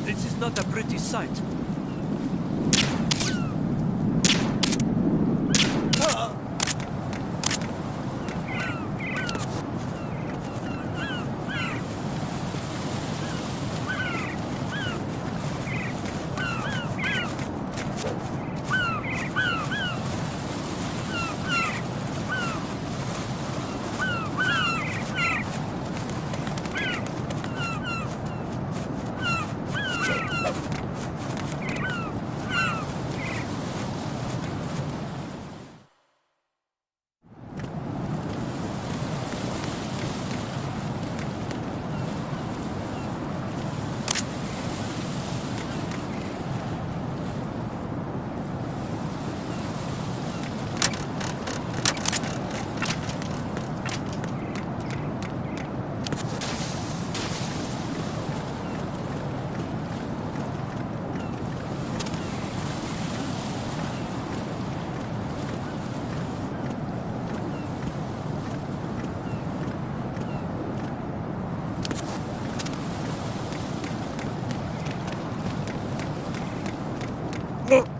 This is not a pretty sight.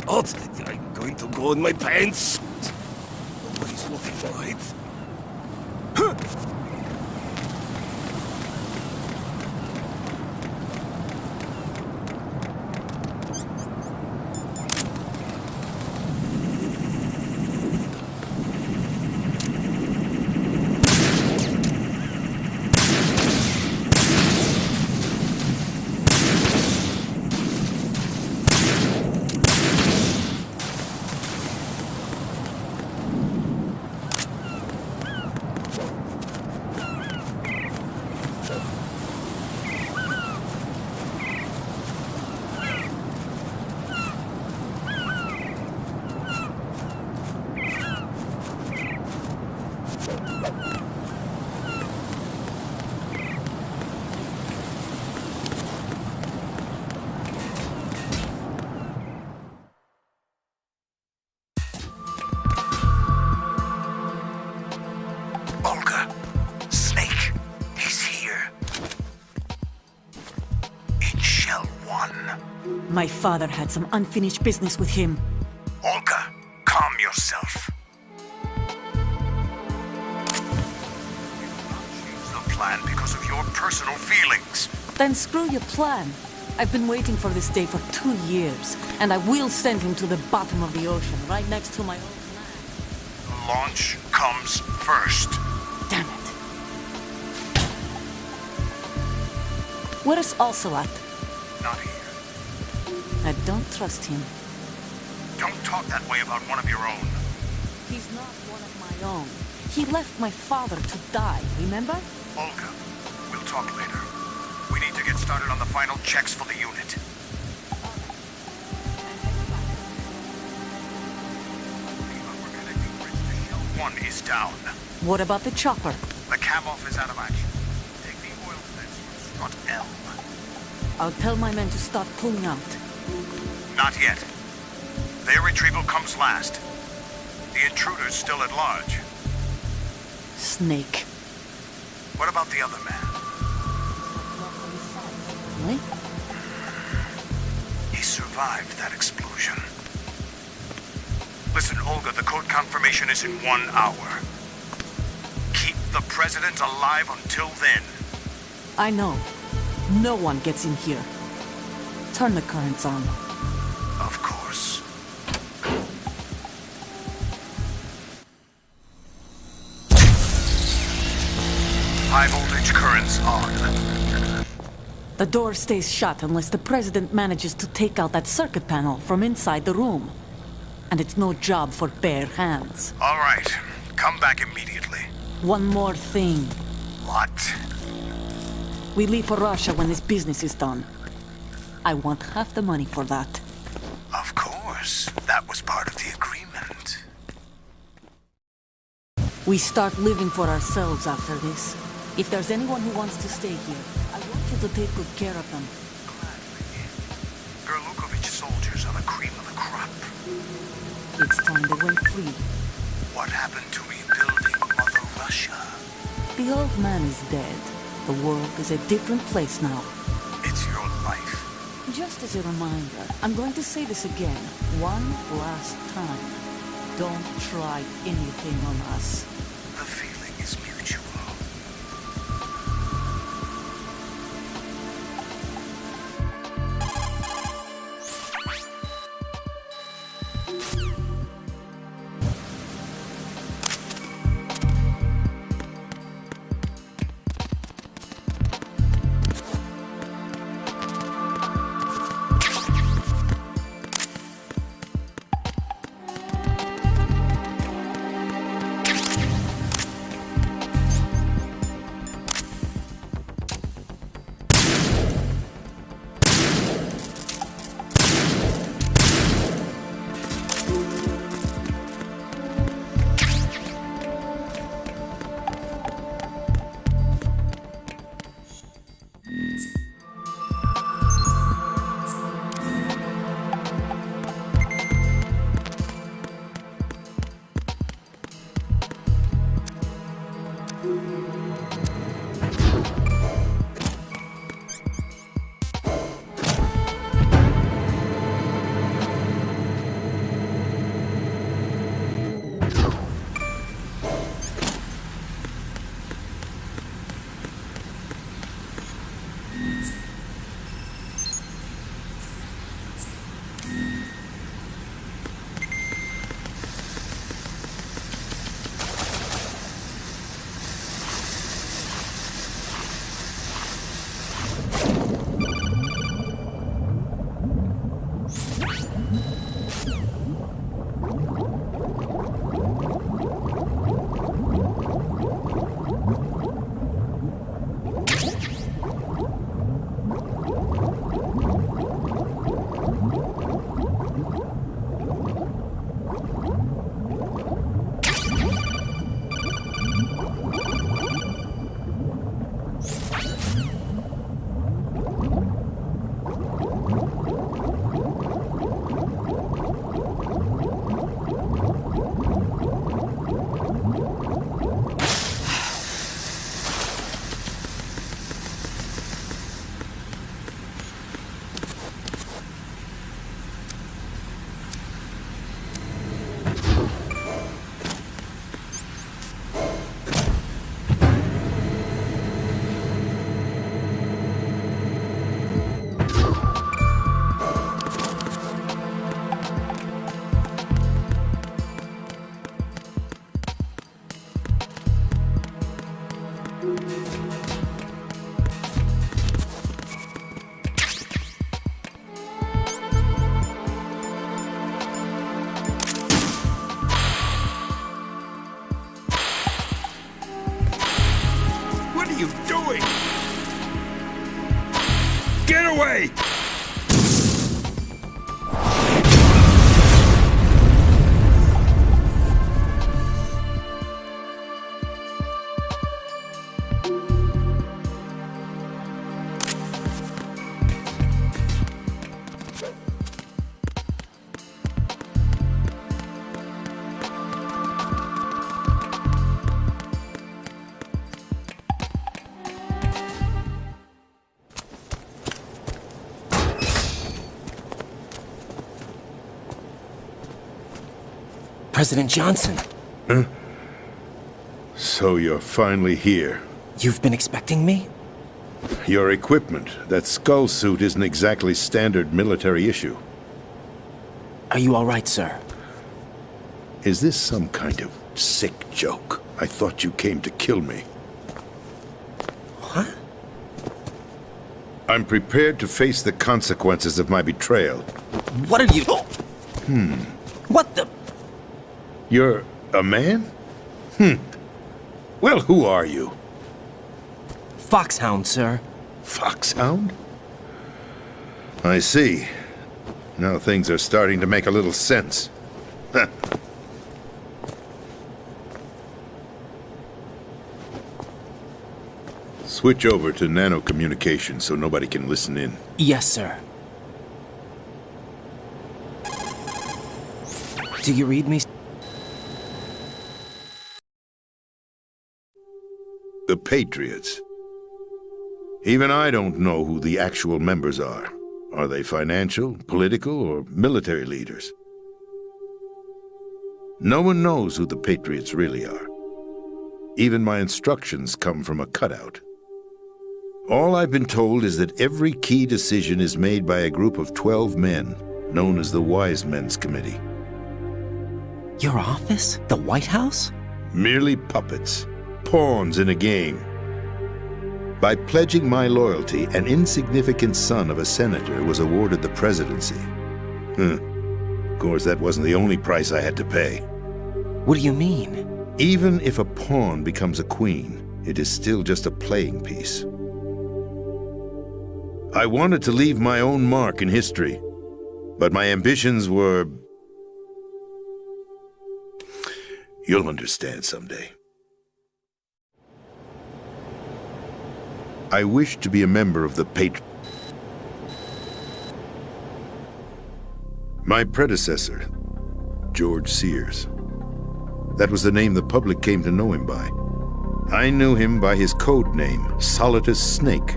What? I'm going to go in my pants. Nobody's looking, right? Olga, Snake, he's here. In Shell 1. My father had some unfinished business with him. Olga, calm yourself. We will not change the plan because of your personal feelings. Then screw your plan. I've been waiting for this day for 2 years, and I will send him to the bottom of the ocean, right next to my old man. Launch comes first. Damn it. Where's Ocelot? Not here. I don't trust him. Don't talk that way about one of your own. He's not one of my own. He left my father to die, remember? Olga, we'll talk later. We need to get started on the final checks for the unit. The connecting bridge to Shell 1 is down. What about the chopper? The cam-off is out of action. Take the oil fence from Strut L. I'll tell my men to start pulling out. Not yet. Their retrieval comes last. The intruder's still at large. Snake. What about the other man? Really? He survived that explosion. Listen, Olga, the code confirmation is in 1 hour. Keep the president alive until then. I know. No one gets in here. Turn the currents on. Of course. Switch currents on. The door stays shut unless the President manages to take out that circuit panel from inside the room. And it's no job for bare hands. All right. Come back immediately. One more thing. What? We leave for Russia when this business is done. I want half the money for that. Of course. That was part of the agreement. We start living for ourselves after this. If there's anyone who wants to stay here, I want you to take good care of them. Gladly. Gerlukovich soldiers are the cream of the crop. It's time they went free. What happened to rebuilding Mother Russia? The old man is dead. The world is a different place now. It's your life. Just as a reminder, I'm going to say this again, one last time. Don't try anything on us. The feeling is mutual. away! President Johnson. Huh? So you're finally here. You've been expecting me? Your equipment, that skull suit isn't exactly standard military issue. Are you all right, sir? Is this some kind of sick joke? I thought you came to kill me. I'm prepared to face the consequences of my betrayal. What are you... What the... You're a man? Well, who are you? Foxhound, sir. Foxhound? I see. Now things are starting to make a little sense. Switch over to nano-communication so nobody can listen in. Yes, sir. Do you read me? The Patriots. Even I don't know who the actual members are. Are they financial, political, or military leaders? No one knows who the Patriots really are. Even my instructions come from a cutout. All I've been told is that every key decision is made by a group of 12 men, known as the Wise Men's Committee. Your office? The White House? Merely puppets, pawns in a game. By pledging my loyalty, an insignificant son of a senator was awarded the presidency. Of course, that wasn't the only price I had to pay. What do you mean? Even if a pawn becomes a queen, it is still just a playing piece. I wanted to leave my own mark in history, but my ambitions were... You'll understand someday. I wish to be a member of the My predecessor, George Sears. That was the name the public came to know him by. I knew him by his code name, Solidus Snake.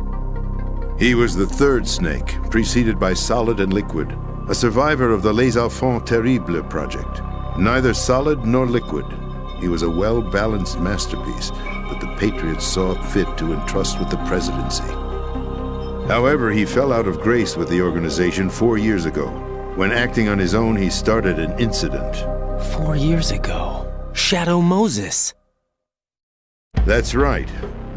He was the third snake, preceded by Solid and Liquid, a survivor of the Les Enfants Terribles project. Neither solid nor liquid, he was a well-balanced masterpiece that the Patriots saw fit to entrust with the presidency. However, he fell out of grace with the organization 4 years ago. When acting on his own, he started an incident. 4 years ago. Shadow Moses. That's right.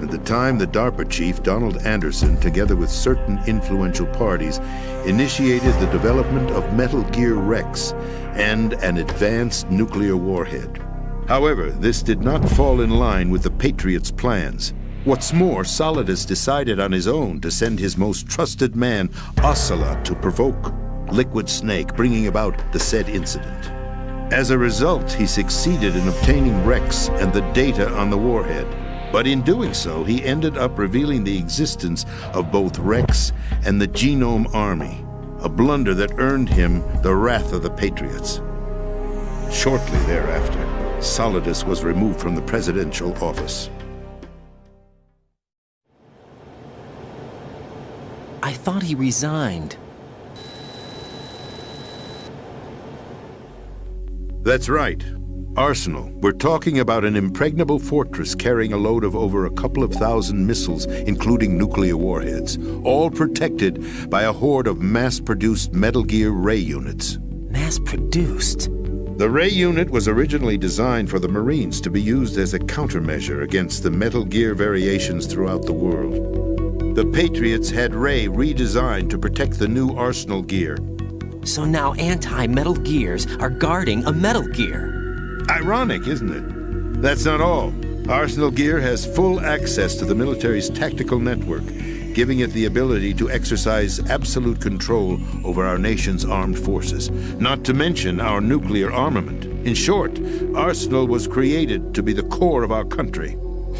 At the time, the DARPA chief, Donald Anderson, together with certain influential parties, initiated the development of Metal Gear Rex and an advanced nuclear warhead. However, this did not fall in line with the Patriots' plans. What's more, Solidus decided on his own to send his most trusted man, Ocelot, to provoke Liquid Snake, bringing about the said incident. As a result, he succeeded in obtaining Rex and the data on the warhead. But in doing so, he ended up revealing the existence of both Rex and the Genome Army, a blunder that earned him the wrath of the Patriots. Shortly thereafter, Solidus was removed from the presidential office. I thought he resigned. That's right. Arsenal. We're talking about an impregnable fortress carrying a load of over a couple of thousand missiles, including nuclear warheads, all protected by a horde of mass-produced Metal Gear Ray units. Mass-produced? The Ray unit was originally designed for the Marines to be used as a countermeasure against the Metal Gear variations throughout the world. The Patriots had Ray redesigned to protect the new Arsenal gear. So now anti-Metal Gears are guarding a Metal Gear. Ironic, isn't it? That's not all. Arsenal Gear has full access to the military's tactical network, giving it the ability to exercise absolute control over our nation's armed forces, not to mention our nuclear armament. In short, Arsenal was created to be the core of our country.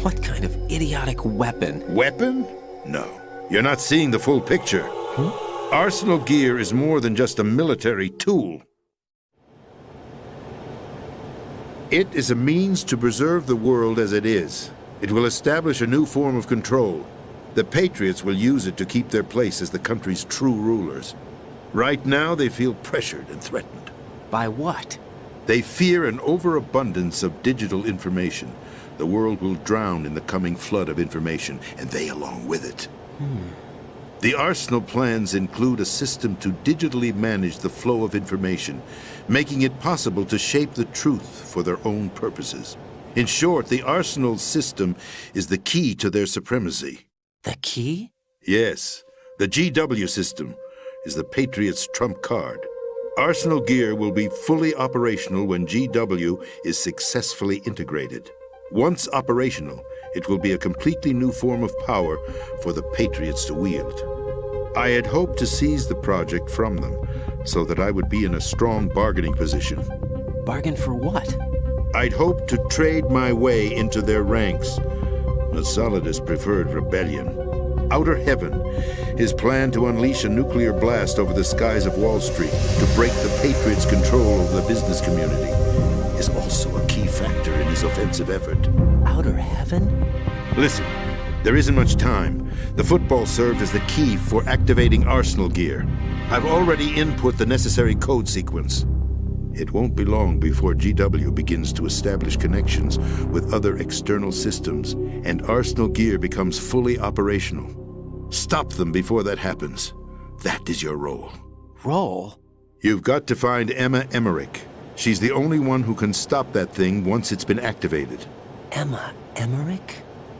What kind of idiotic weapon? Weapon? No. You're not seeing the full picture. Arsenal Gear is more than just a military tool. It is a means to preserve the world as it is. It will establish a new form of control. The Patriots will use it to keep their place as the country's true rulers. Right now, they feel pressured and threatened. By what? They fear an overabundance of digital information. The world will drown in the coming flood of information, and they along with it. The Arsenal plans include a system to digitally manage the flow of information, making it possible to shape the truth for their own purposes. In short, the Arsenal system is the key to their supremacy. The key? Yes, the GW system is the Patriots' trump card. Arsenal Gear will be fully operational when GW is successfully integrated. Once operational, it will be a completely new form of power for the Patriots to wield. I had hoped to seize the project from them, so that I would be in a strong bargaining position. Bargain for what? I'd hoped to trade my way into their ranks, but Solidus preferred rebellion. Outer Heaven, his plan to unleash a nuclear blast over the skies of Wall Street to break the Patriots' control over the business community, is also a key factor in his offensive effort. Outer Heaven? Listen, there isn't much time. The football served as the key for activating Arsenal Gear. I've already input the necessary code sequence. It won't be long before GW begins to establish connections with other external systems, and Arsenal Gear becomes fully operational. Stop them before that happens. That is your role. Role? You've got to find Emma Emmerich. She's the only one who can stop that thing once it's been activated. Emma Emmerich?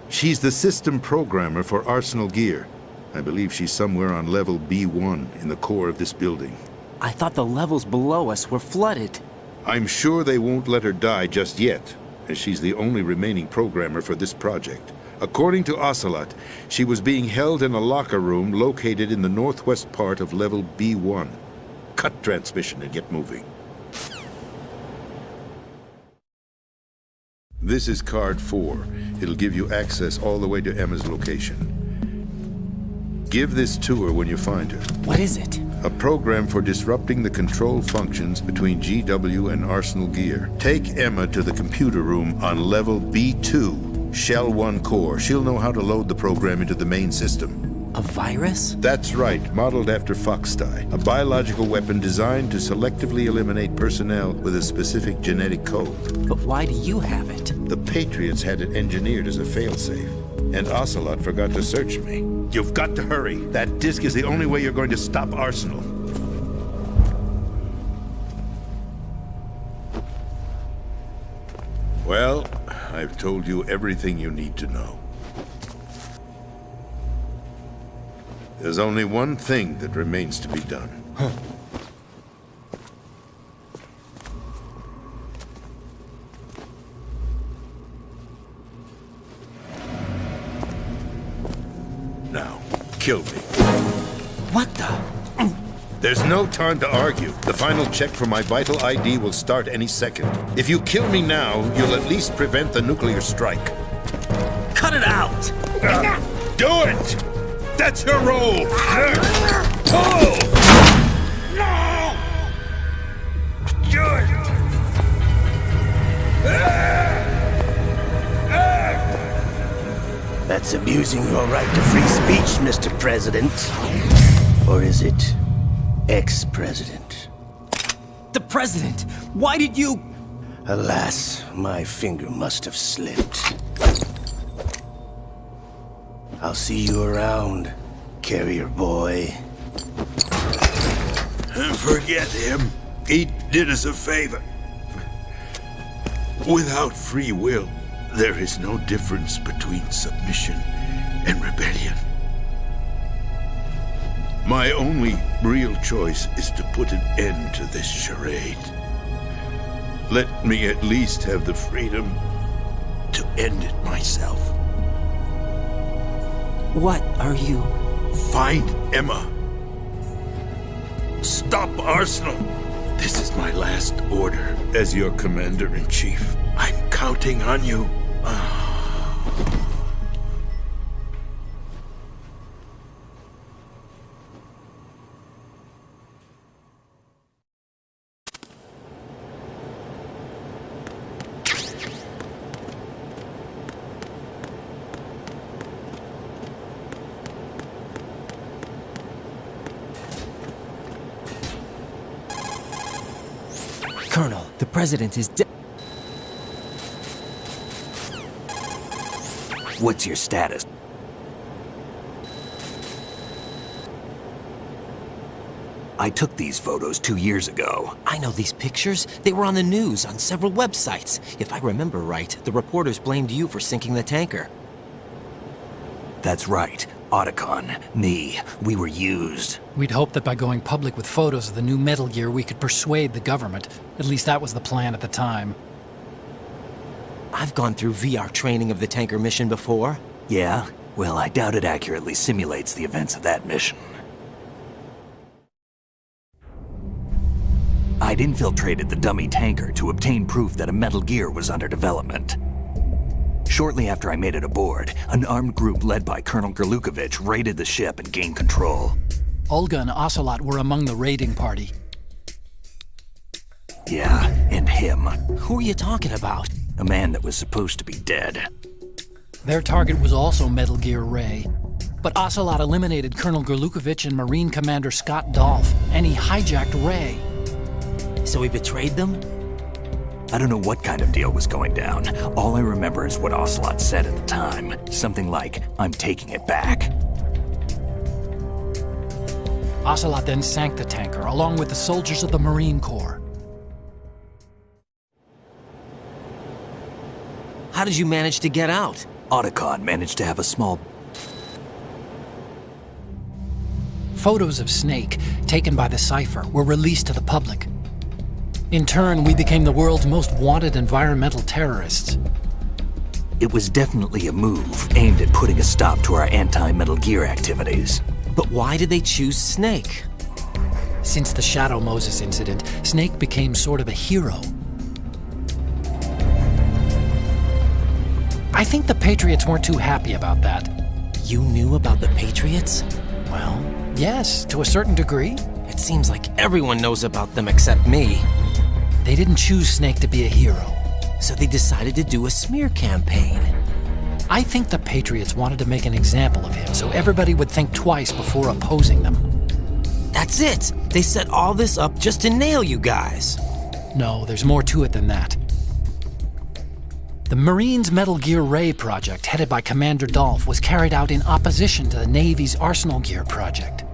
She's the system programmer for Arsenal Gear. I believe she's somewhere on level B1 in the core of this building. I thought the levels below us were flooded. I'm sure they won't let her die just yet, as she's the only remaining programmer for this project. According to Ocelot, she was being held in a locker room located in the northwest part of level B1. Cut transmission and get moving. This is card 4. It'll give you access all the way to Emma's location. Give this to her when you find her. What is it? A program for disrupting the control functions between GW and Arsenal Gear. Take Emma to the computer room on level B2, Shell 1 core. She'll know how to load the program into the main system. A virus? That's right, modeled after Foxdie, a biological weapon designed to selectively eliminate personnel with a specific genetic code. But why do you have it? The Patriots had it engineered as a failsafe, and Ocelot forgot to search me. You've got to hurry. That disk is the only way you're going to stop Arsenal. Well, I've told you everything you need to know. There's only one thing that remains to be done. Now, kill me. What the? There's no time to argue. The final check for my vital ID will start any second. If you kill me now, you'll at least prevent the nuclear strike. Cut it out! Do it! That's your role! Pull! No! Do it! That's abusing your right to free speech, Mr. President. Or is it ex-president? The president! Why did you... Alas, my finger must have slipped. I'll see you around, carrier boy. Forget him. He did us a favor. Without free will, there is no difference between submission and rebellion. My only real choice is to put an end to this charade. Let me at least have the freedom to end it myself. What are you... Find Emma. Stop Arsenal. This is my last order as your commander-in-chief. I'm counting on you. Colonel, the president is dead. What's your status? I took these photos 2 years ago. I know these pictures. They were on the news, on several websites. If I remember right, the reporters blamed you for sinking the tanker. That's right. Otacon, me, we were used. We'd hoped that by going public with photos of the new Metal Gear, we could persuade the government. At least that was the plan at the time. I've gone through VR training of the tanker mission before. Yeah? Well, I doubt it accurately simulates the events of that mission. I'd infiltrated the dummy tanker to obtain proof that a Metal Gear was under development. Shortly after I made it aboard, an armed group led by Colonel Gerlukovich raided the ship and gained control. Olga and Ocelot were among the raiding party. Yeah, and him. Who are you talking about? A man that was supposed to be dead. Their target was also Metal Gear Ray. But Ocelot eliminated Colonel Gerlukovich and Marine Commander Scott Dolph, and he hijacked Ray. So he betrayed them? I don't know what kind of deal was going down. All I remember is what Ocelot said at the time. Something like, "I'm taking it back." Ocelot then sank the tanker, along with the soldiers of the Marine Corps. How did you manage to get out? Otacon managed to have a small... Photos of Snake, taken by the Cypher, were released to the public. In turn, we became the world's most wanted environmental terrorists. It was definitely a move aimed at putting a stop to our anti-Metal Gear activities. But why did they choose Snake? Since the Shadow Moses incident, Snake became sort of a hero. I think the Patriots weren't too happy about that. You knew about the Patriots? Well, yes, to a certain degree. It seems like everyone knows about them except me. They didn't choose Snake to be a hero. So they decided to do a smear campaign. I think the Patriots wanted to make an example of him so everybody would think twice before opposing them. That's it! They set all this up just to nail you guys. No, there's more to it than that. The Marines' Metal Gear Ray project, headed by Commander Dolph, was carried out in opposition to the Navy's Arsenal Gear project.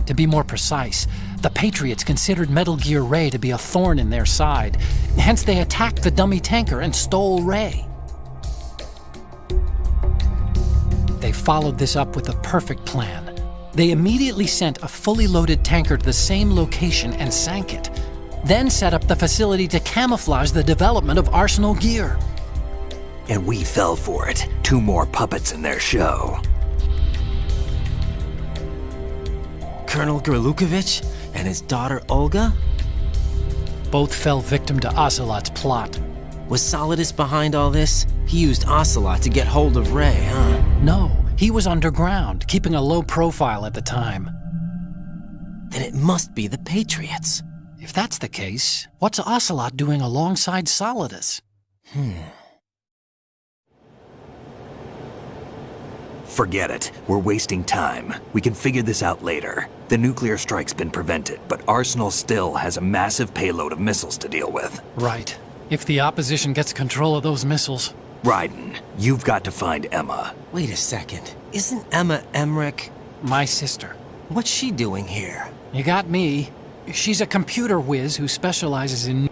To be more precise, the Patriots considered Metal Gear Ray to be a thorn in their side. Hence, they attacked the dummy tanker and stole Ray. They followed this up with a perfect plan. They immediately sent a fully loaded tanker to the same location and sank it, then set up the facility to camouflage the development of Arsenal Gear. And we fell for it. 2 more puppets in their show. Colonel Gerlukovich and his daughter Olga? Both fell victim to Ocelot's plot. Was Solidus behind all this? He used Ocelot to get hold of Ray, huh? No, he was underground, keeping a low profile at the time. Then it must be the Patriots. If that's the case, what's Ocelot doing alongside Solidus? Forget it. We're wasting time. We can figure this out later. The nuclear strike's been prevented, but Arsenal still has a massive payload of missiles to deal with. Right. If the opposition gets control of those missiles... Raiden, you've got to find Emma. Wait a second. Isn't Emma Emmerich? My sister. What's she doing here? You got me. She's a computer whiz who specializes in...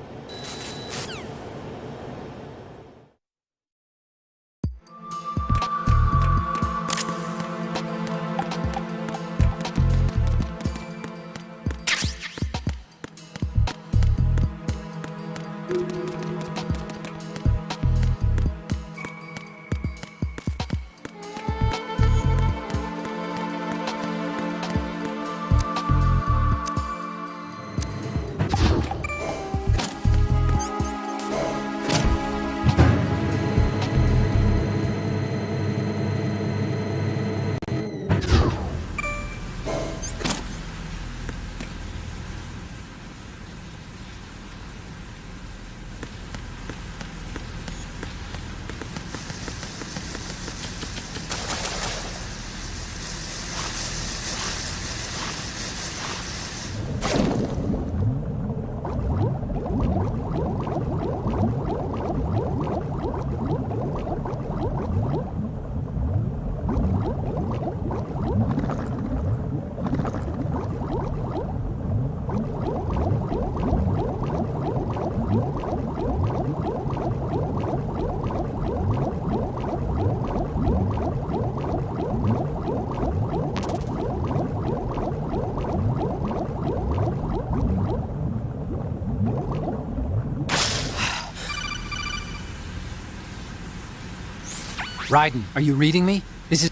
Raiden, are you reading me? This is...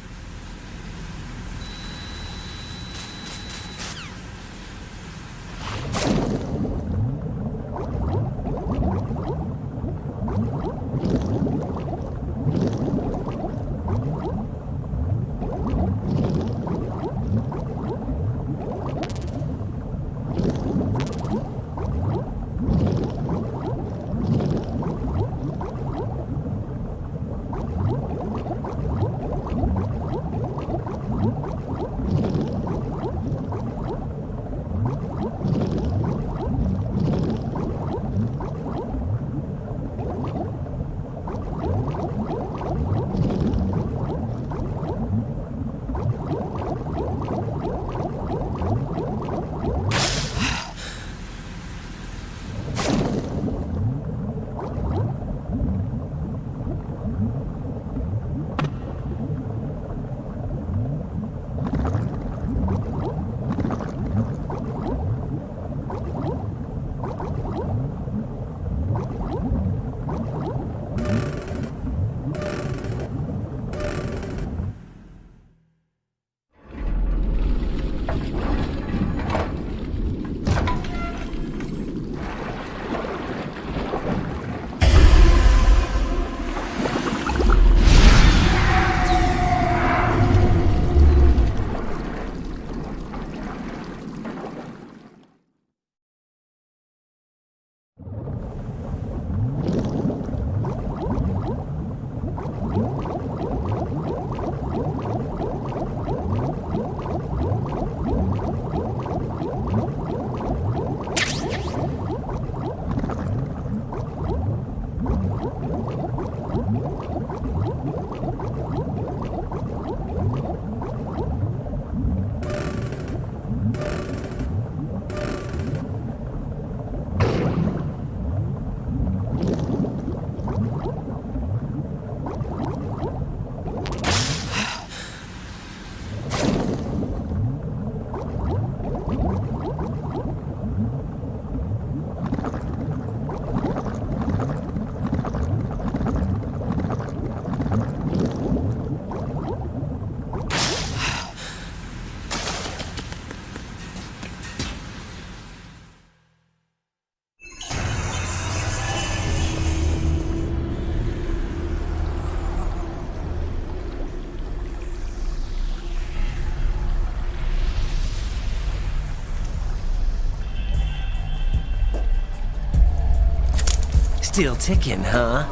Still ticking, huh?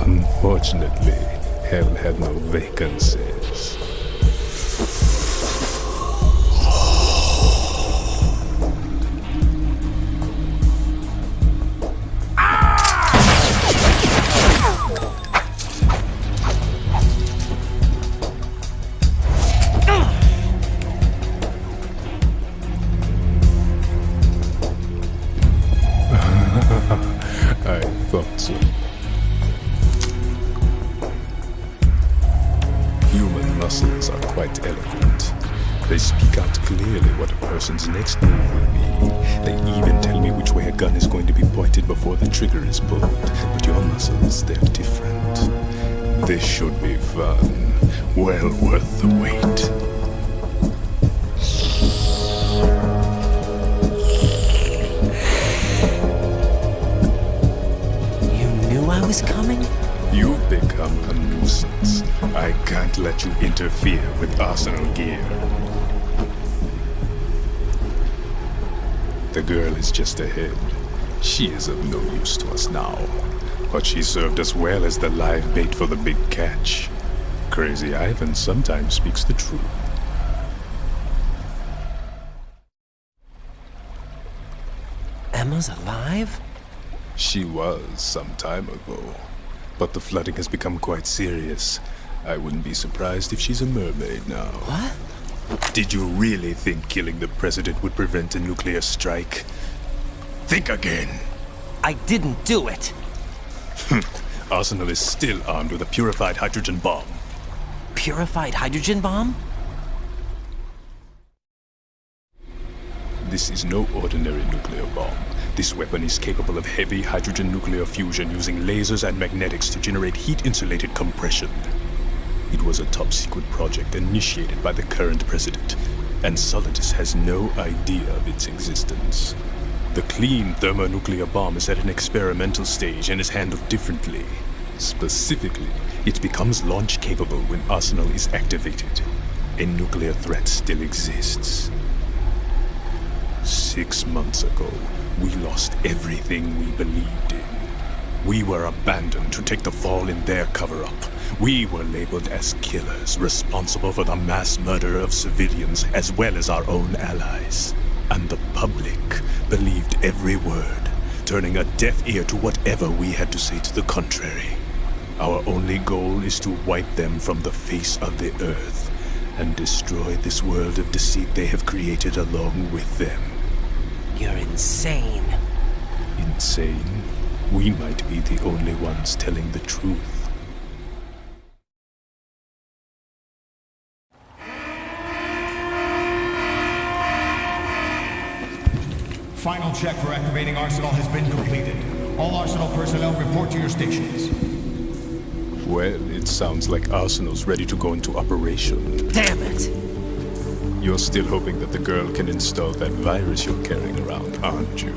Unfortunately, hell had no vacancies. I thought so. Human muscles are quite eloquent. They speak out clearly what a person's next move will be. They even tell me which way a gun is going to be pointed before the trigger is pulled. But your muscles, they're different. This should be fun. Well worth the wait. I was coming? You've become a nuisance. I can't let you interfere with Arsenal gear. The girl is just ahead. She is of no use to us now. But she served us well as the live bait for the big catch. Crazy Ivan sometimes speaks the truth. Emma's alive? She was some time ago, but the flooding has become quite serious. I wouldn't be surprised if she's a mermaid now. What? Did you really think killing the president would prevent a nuclear strike? Think again. I didn't do it. Arsenal is still armed with a purified hydrogen bomb. Purified hydrogen bomb? This is no ordinary nuclear bomb. This weapon is capable of heavy hydrogen nuclear fusion using lasers and magnetics to generate heat-insulated compression. It was a top-secret project initiated by the current president, and Solidus has no idea of its existence. The clean thermonuclear bomb is at an experimental stage and is handled differently. Specifically, it becomes launch-capable when Arsenal is activated. A nuclear threat still exists. 6 months ago, we lost everything we believed in. We were abandoned to take the fall in their cover-up. We were labeled as killers, responsible for the mass murder of civilians as well as our own allies. And the public believed every word, turning a deaf ear to whatever we had to say to the contrary. Our only goal is to wipe them from the face of the earth and destroy this world of deceit they have created along with them. You're insane. Insane? We might be the only ones telling the truth. Final check for activating Arsenal has been completed. All Arsenal personnel report to your stations. Well, it sounds like Arsenal's ready to go into operation. Damn it! You're still hoping that the girl can install that virus you're carrying around, aren't you?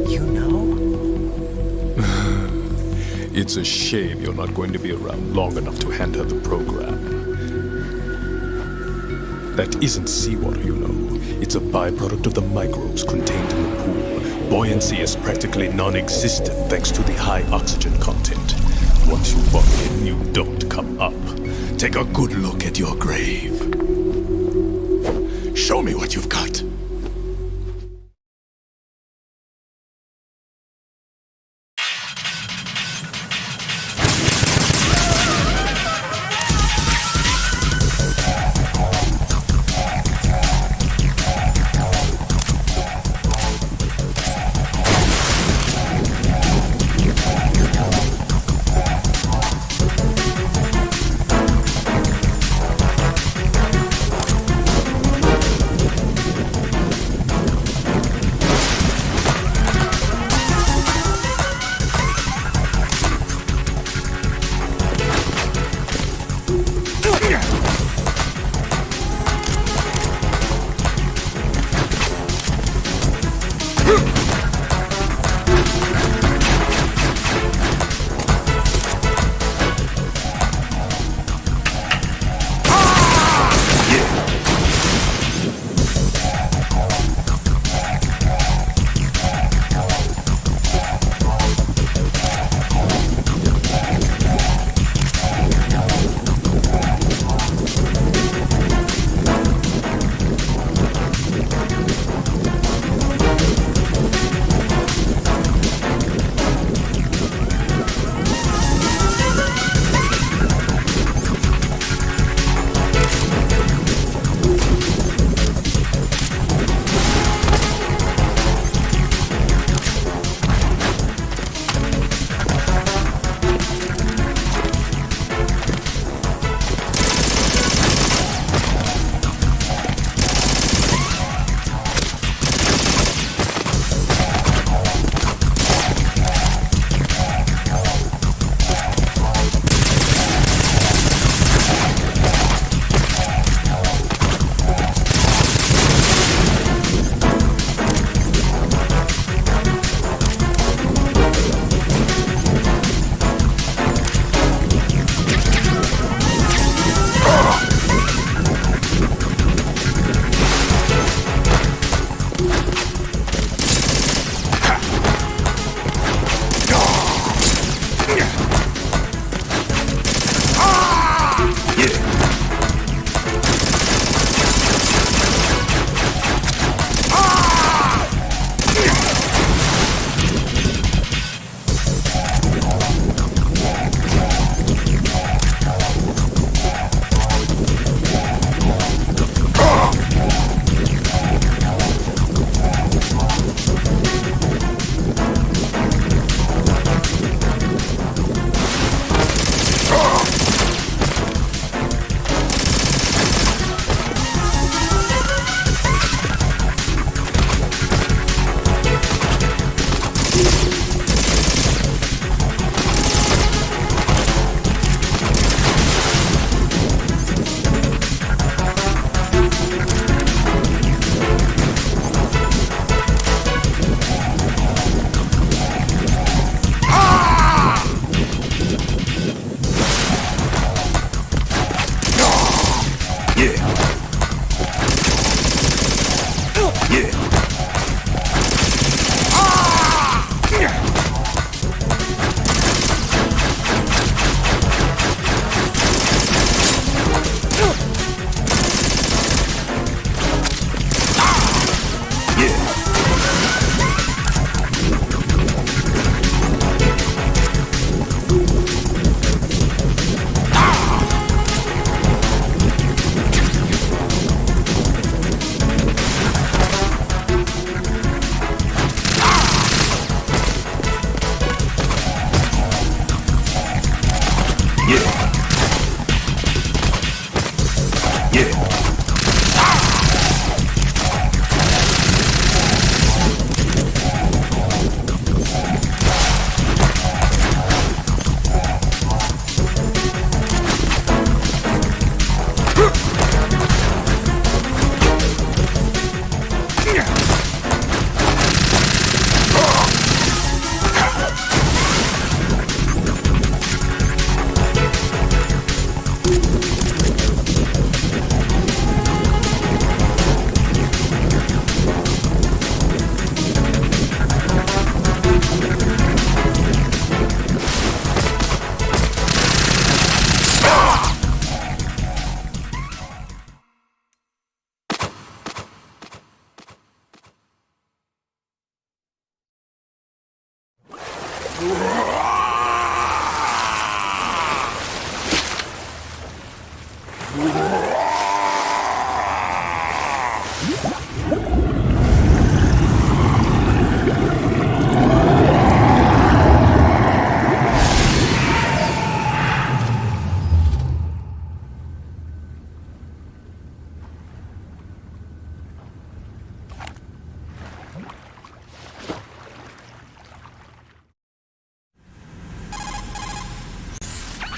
You know? It's a shame you're not going to be around long enough to hand her the program. That isn't seawater, you know. It's a byproduct of the microbes contained in the pool. Buoyancy is practically non-existent thanks to the high oxygen content. Once you fall in, you don't come up. Take a good look at your grave. Show me what you've got.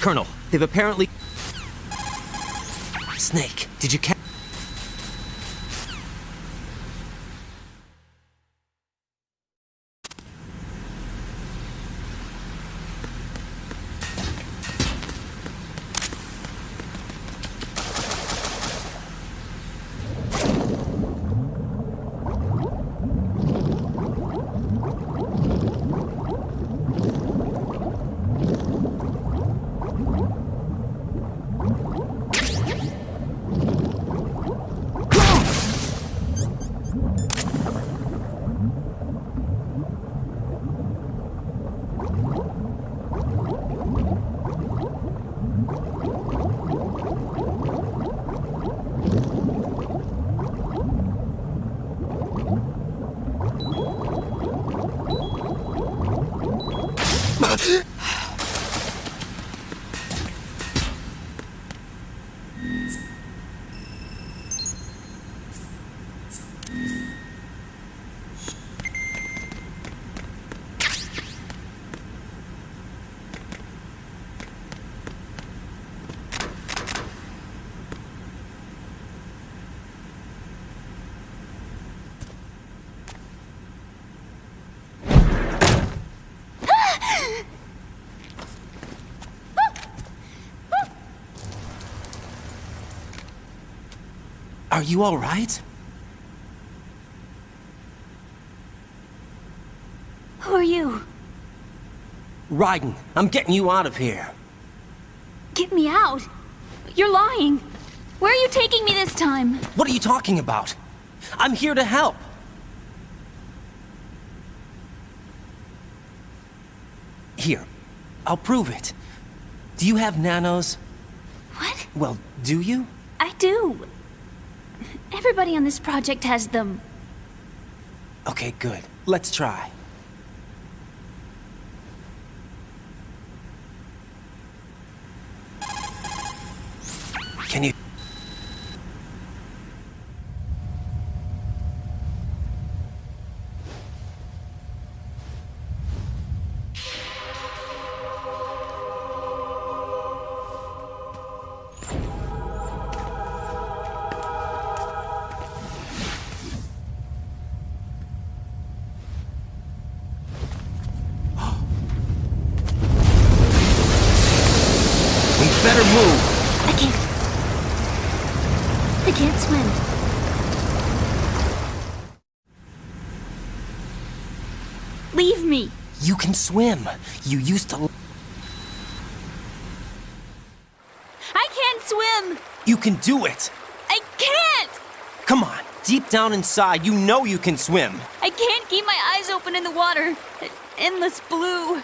Colonel, they've apparently... Snake, did you catch... Are you all right? Who are you? Raiden, I'm getting you out of here. Get me out? You're lying. Where are you taking me this time? What are you talking about? I'm here to help. Here, I'll prove it. Do you have nanos? What? Well, do you? I do. Everybody on this project has them. Okay, good. Let's try. Can you... better move. I can't swim. Leave me. You can swim. You used to... I can't swim. You can do it. I can't. Come on. Deep down inside, you know you can swim. I can't keep my eyes open in the water. Endless blue.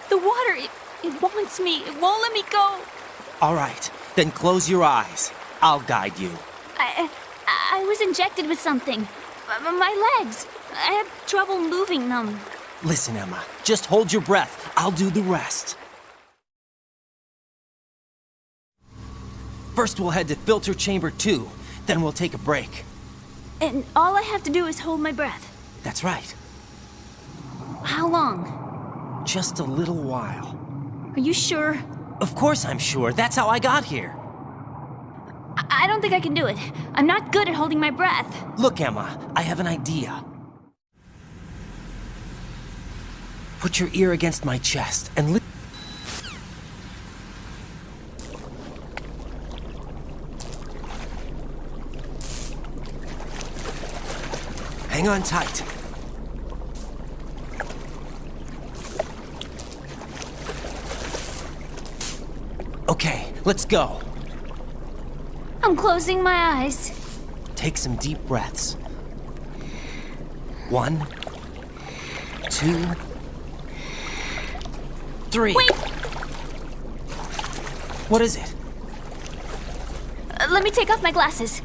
The water, it wants me. It won't let me go. All right. Then close your eyes. I'll guide you. I was injected with something. My legs. I have trouble moving them. Listen, Emma. Just hold your breath. I'll do the rest. First, we'll head to filter chamber 2. Then we'll take a break. And all I have to do is hold my breath. That's right. How long? Just a little while. Are you sure? Of course I'm sure. That's how I got here. I don't think I can do it. I'm not good at holding my breath. Look, Emma, I have an idea. Put your ear against my chest and hang on tight. Okay, let's go. I'm closing my eyes. Take some deep breaths. 1, 2, 3. Wait! What is it? Let me take off my glasses.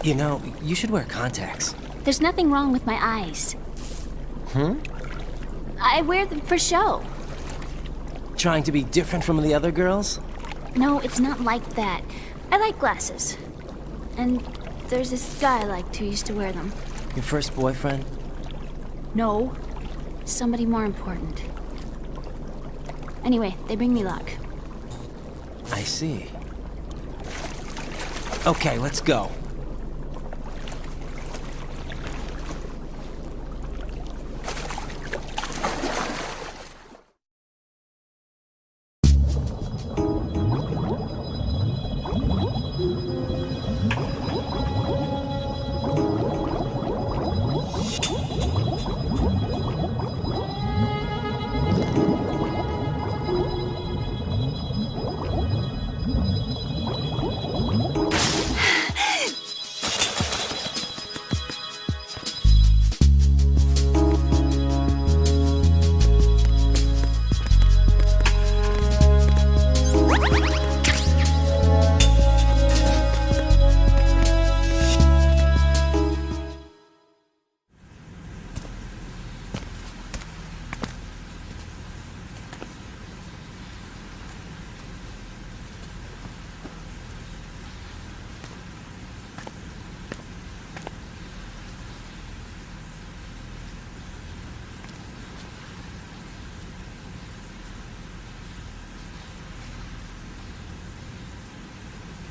You know, you should wear contacts. There's nothing wrong with my eyes. I wear them for show. Trying to be different from the other girls? No, it's not like that. I like glasses. And there's this guy I liked who used to wear them. Your first boyfriend? No. Somebody more important. Anyway, they bring me luck. I see. Okay, let's go.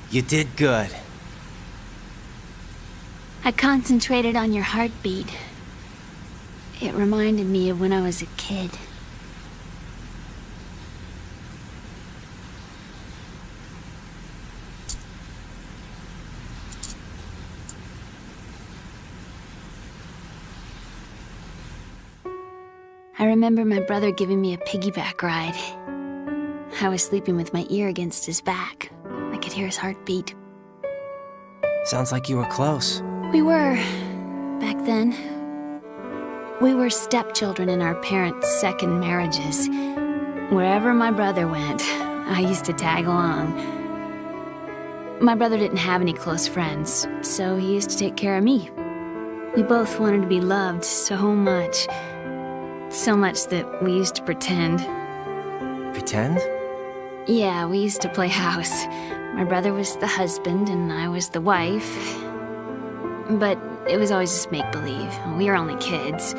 You did good. I concentrated on your heartbeat. It reminded me of when I was a kid. I remember my brother giving me a piggyback ride. I was sleeping with my ear against his back. I could hear his heartbeat. Sounds like you were close. We were, back then. We were stepchildren in our parents' second marriages. Wherever my brother went, I used to tag along. My brother didn't have any close friends, so he used to take care of me. We both wanted to be loved so much. So much that we used to pretend. Pretend? Yeah, we used to play house. My brother was the husband and I was the wife. But it was always just make-believe. We were only kids.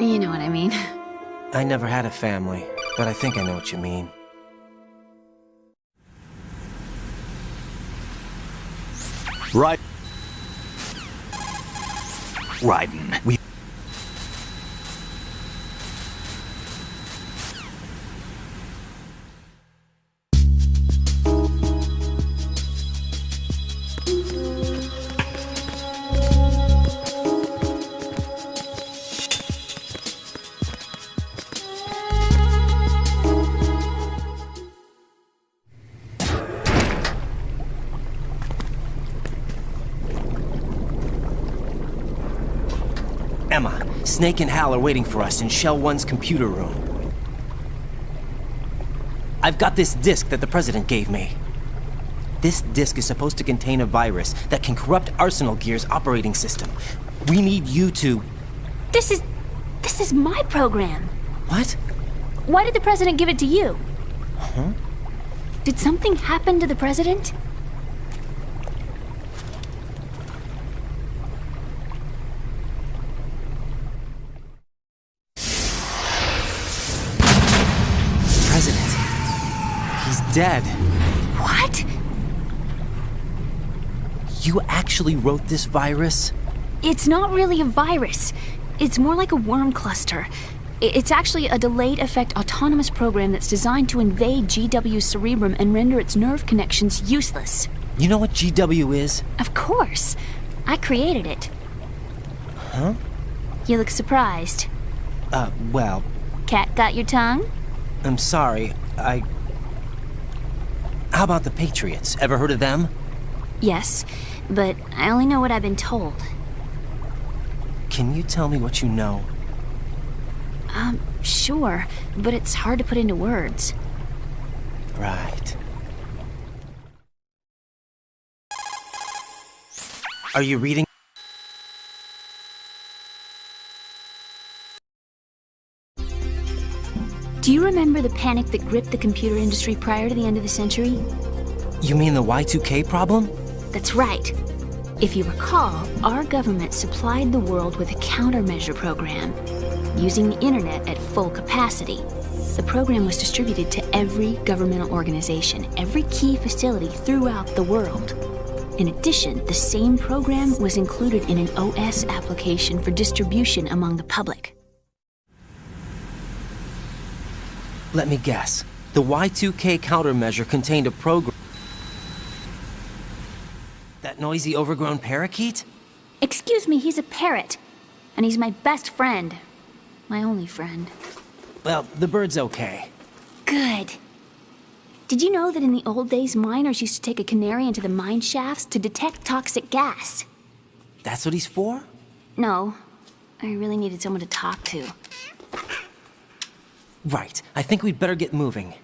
You know what I mean. I never had a family, but I think I know what you mean. Right. Raiden, we... Emma, Snake and Hal are waiting for us in Shell 1's computer room. I've got this disk that the President gave me. This disk is supposed to contain a virus that can corrupt Arsenal Gear's operating system. We need you to... This is my program. What? Why did the President give it to you? Huh? Did something happen to the President? He's dead. What? You actually wrote this virus? It's not really a virus. It's more like a worm cluster. It's actually a delayed effect autonomous program that's designed to invade GW's cerebrum and render its nerve connections useless. You know what GW is? Of course. I created it. Huh? You look surprised. Well... Cat got your tongue? I'm sorry, How about the Patriots? Ever heard of them? Yes, but I only know what I've been told. Can you tell me what you know? Sure, but it's hard to put into words. Right. Are you reading? Do you remember the panic that gripped the computer industry prior to the end of the century? You mean the Y2K problem? That's right. If you recall, our government supplied the world with a countermeasure program, using the internet at full capacity. The program was distributed to every governmental organization, every key facility throughout the world. In addition, the same program was included in an OS application for distribution among the public. Let me guess. The Y2K countermeasure contained a program... That noisy, overgrown parakeet? Excuse me, he's a parrot. And he's my best friend. My only friend. Well, the bird's okay. Good. Did you know that in the old days, miners used to take a canary into the mine shafts to detect toxic gas? That's what he's for? No. I really needed someone to talk to. Right. I think we'd better get moving.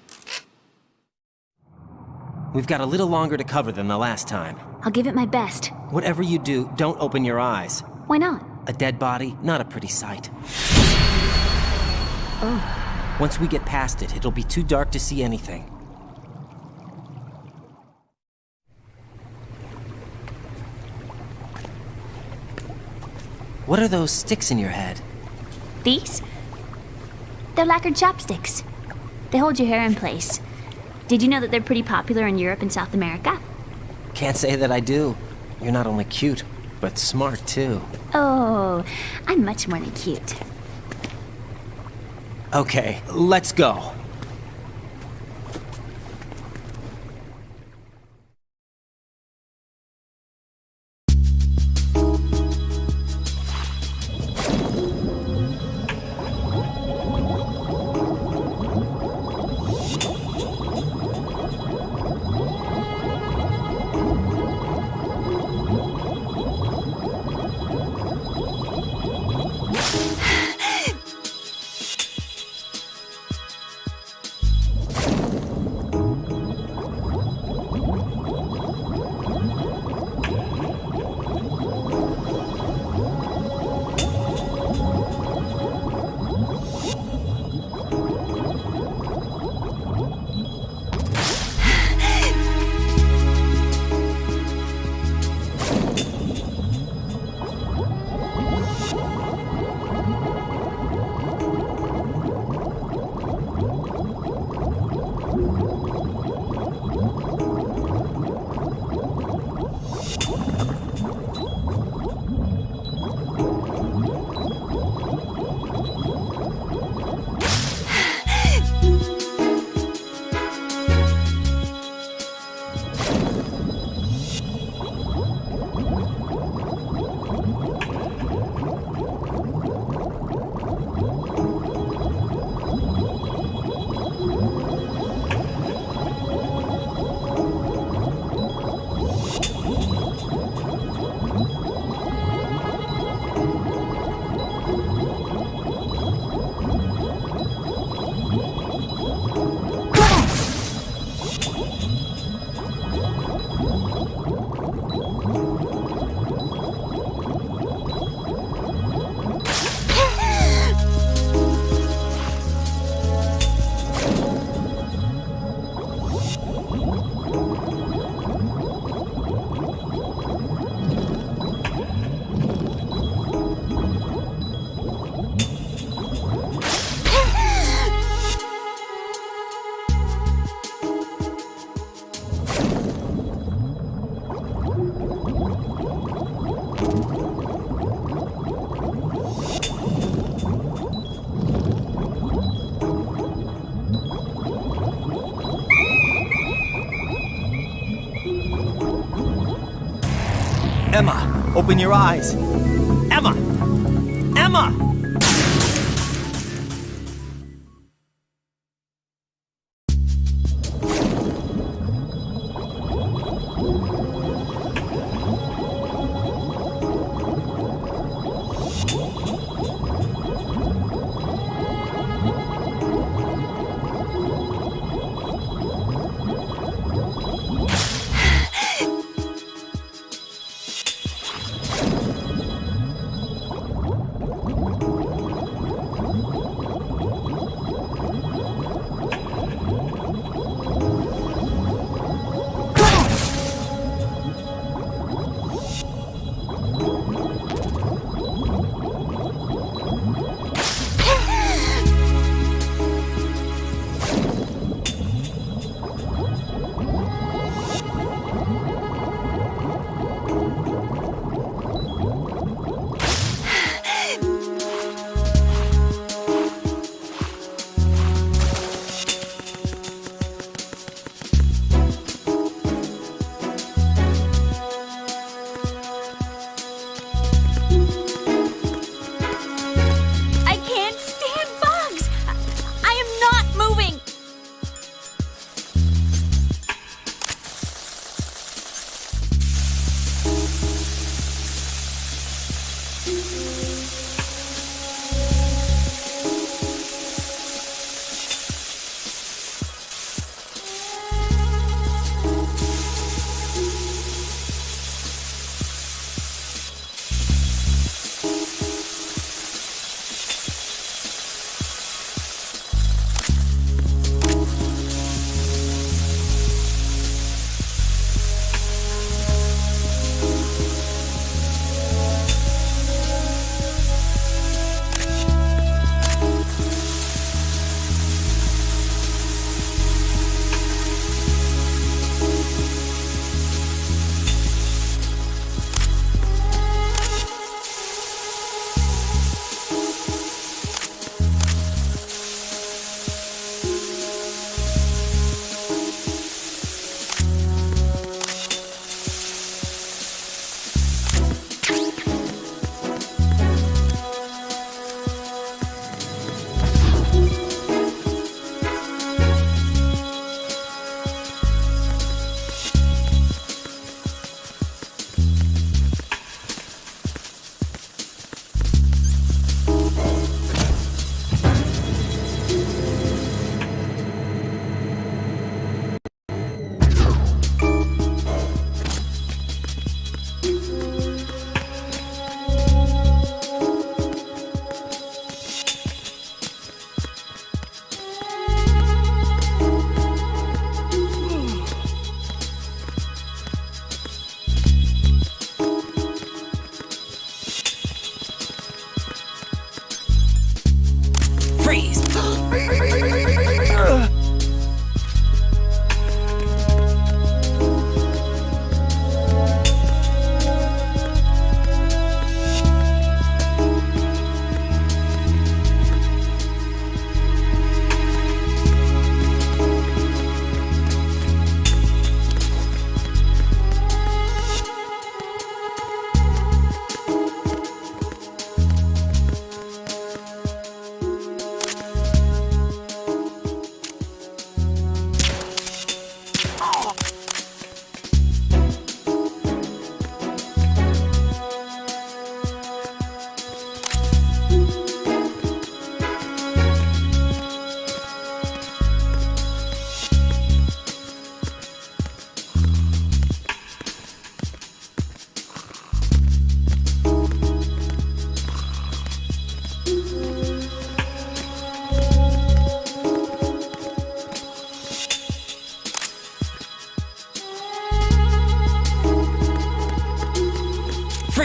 We've got a little longer to cover than the last time. I'll give it my best. Whatever you do, don't open your eyes. Why not? A dead body, not a pretty sight. Oh. Once we get past it, it'll be too dark to see anything. What are those sticks in your head? These? They're lacquered chopsticks. They hold your hair in place. Did you know that they're pretty popular in Europe and South America? Can't say that I do. You're not only cute, but smart too. Oh, I'm much more than cute. Okay, let's go. Emma, open your eyes. Emma! Emma!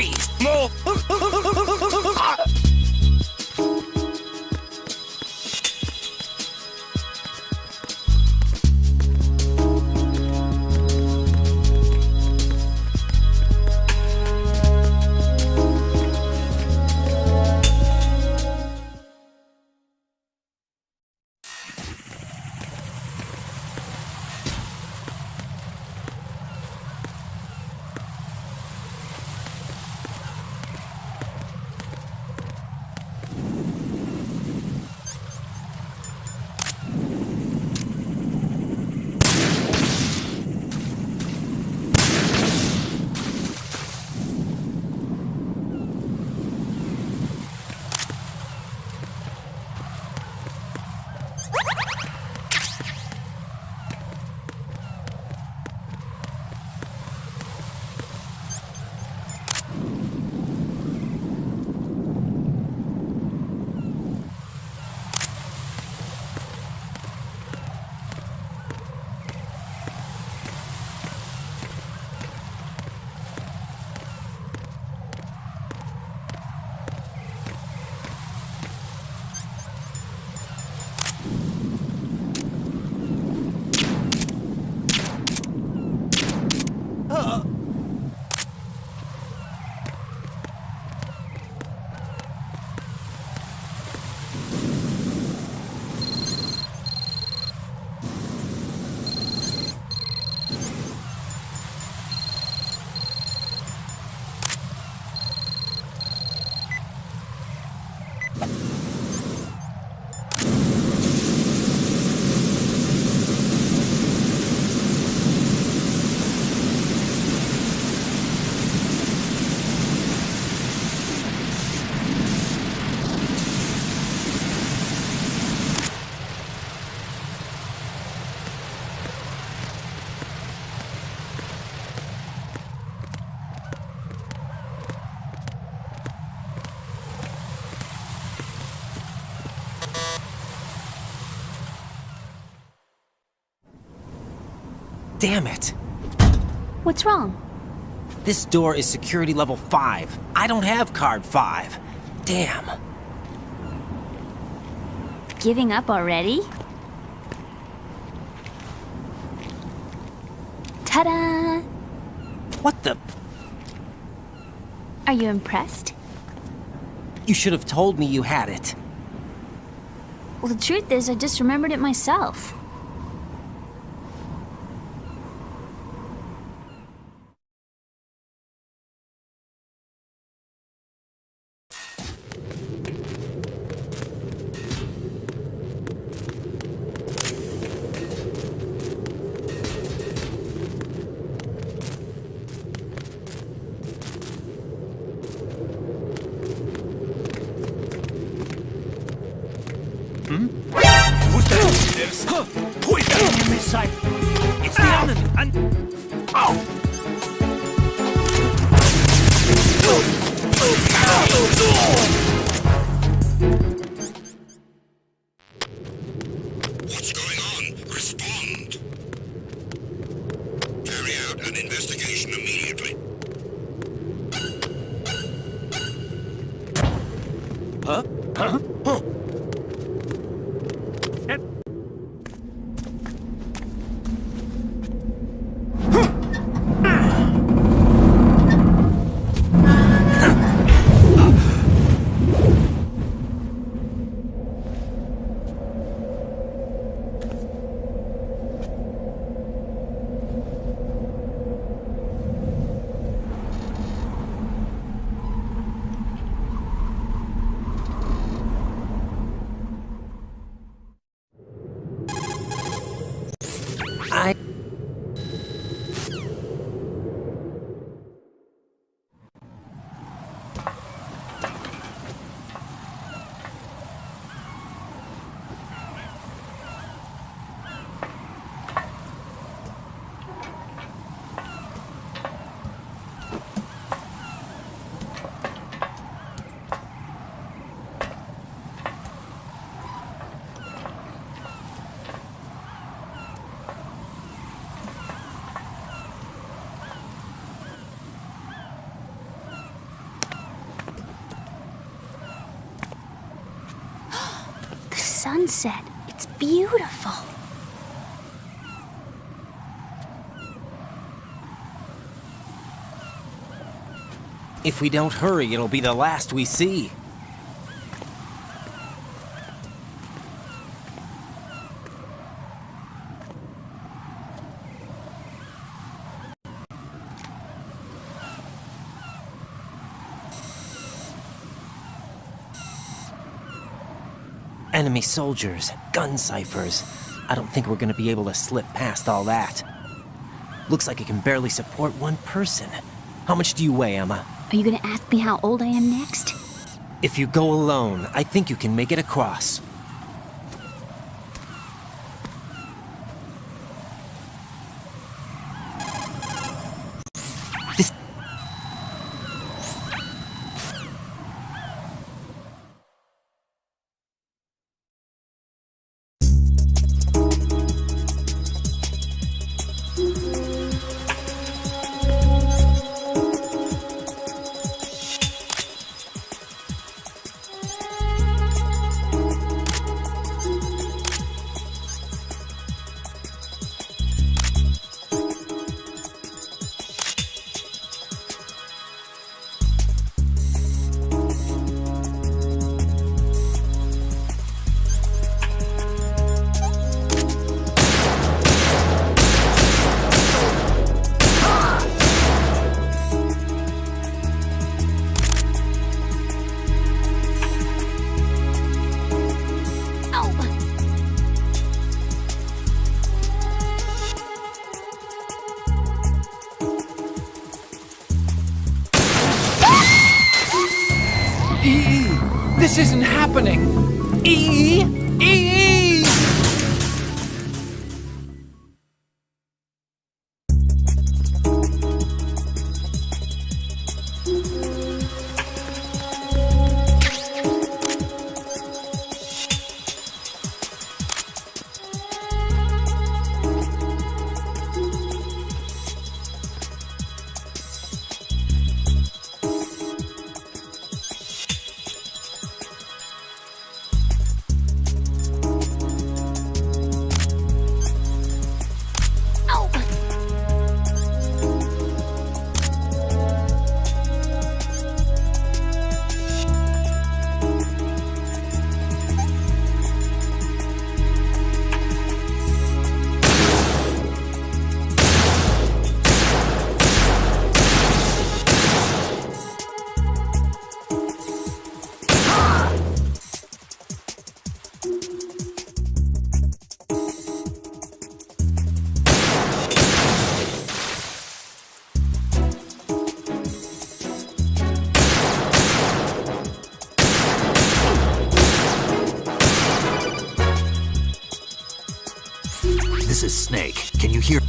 Freeze! Damn it! What's wrong? This door is security level 5. I don't have card 5. Damn. Giving up already? Ta-da! What the? Are you impressed? You should have told me you had it. Well, the truth is, I just remembered it myself. Who's that? There's... Who is that? This side. It's the enemy. And... Oh! What's going on? Respond. Carry out an investigation immediately. Huh? Huh? Huh? sunset. It's beautiful. If we don't hurry, it'll be the last we see. Enemy soldiers, gun ciphers. I don't think we're gonna be able to slip past all that. Looks like it can barely support one person. How much do you weigh, Emma? Are you gonna ask me how old I am next? If you go alone, I think you can make it across. This isn't happening! E! This is Snake. Can you hear?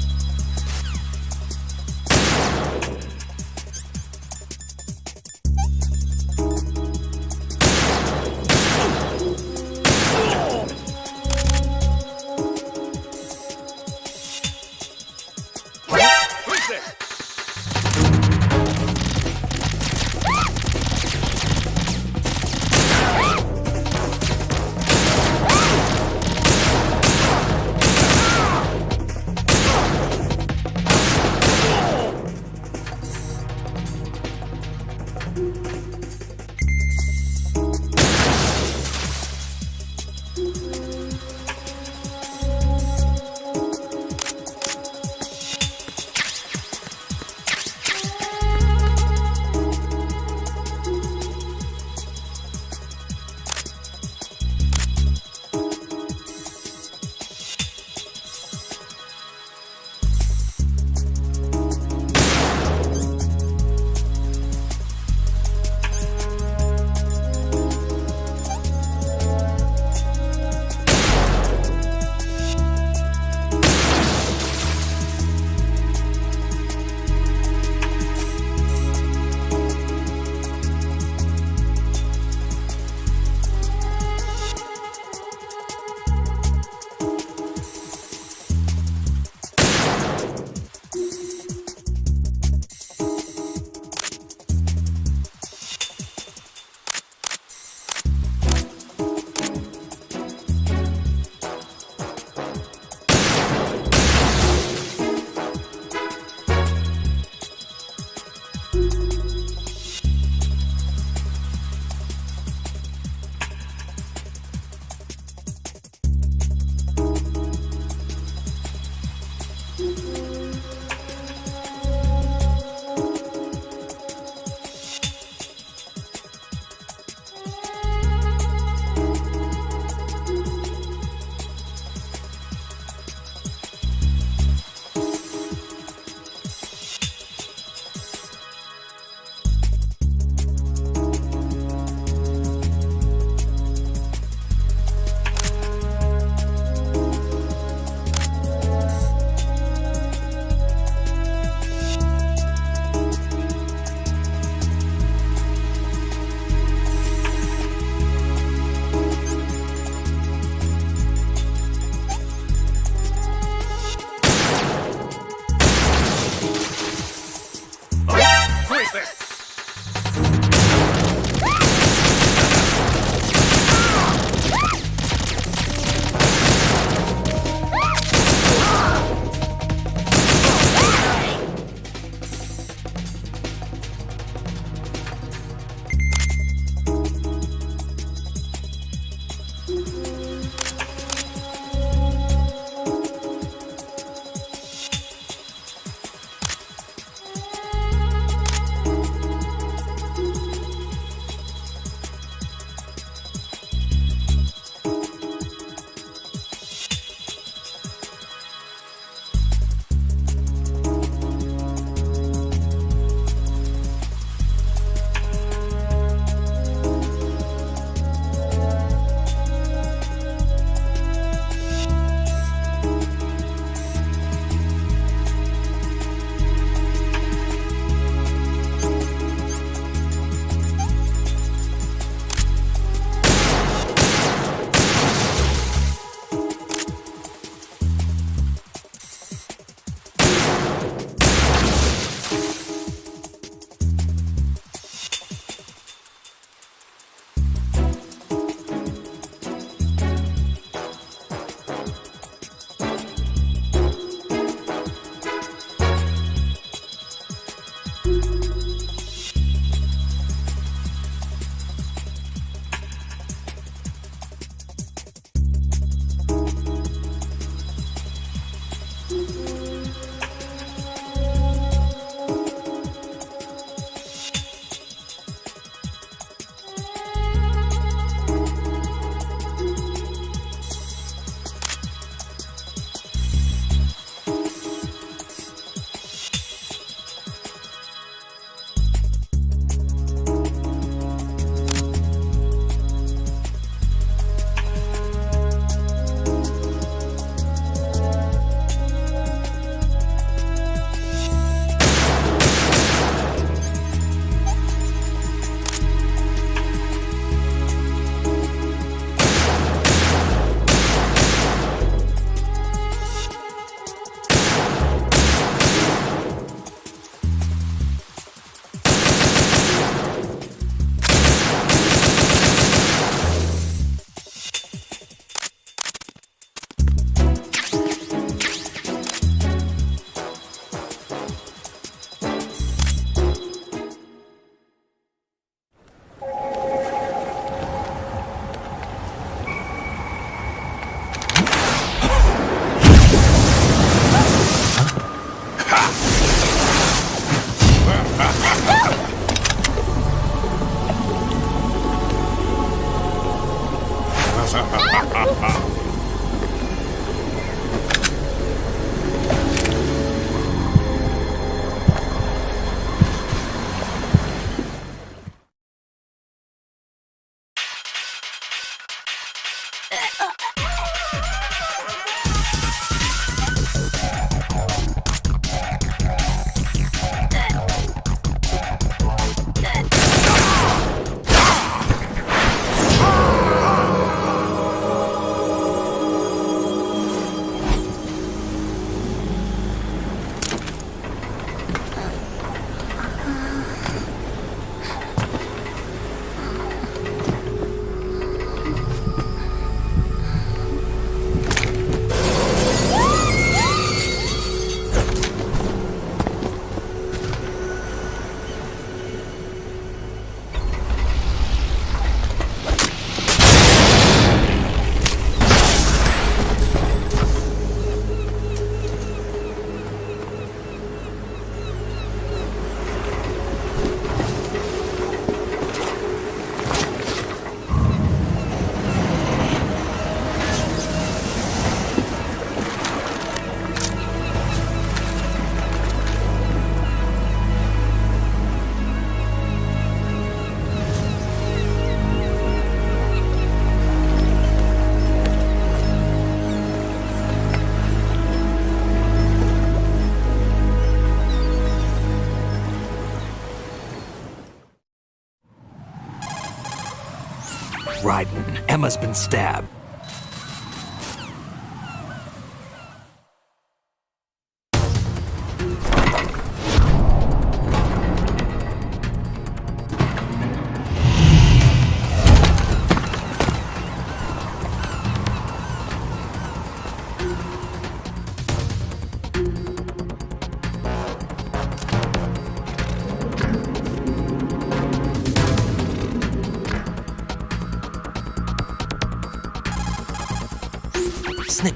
Raiden, Emma's been stabbed. Snip.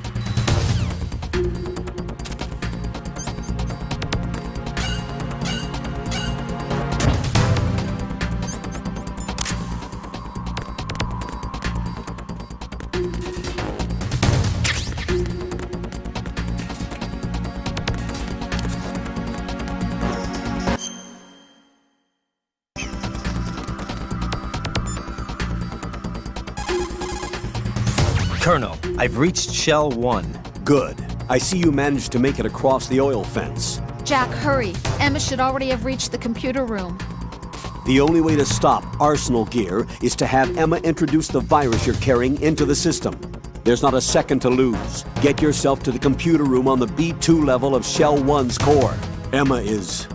Colonel, I've reached Shell 1. Good. I see you managed to make it across the oil fence. Jack, hurry. Emma should already have reached the computer room. The only way to stop Arsenal Gear is to have Emma introduce the virus you're carrying into the system. There's not a second to lose. Get yourself to the computer room on the B2 level of Shell 1's core. Emma is...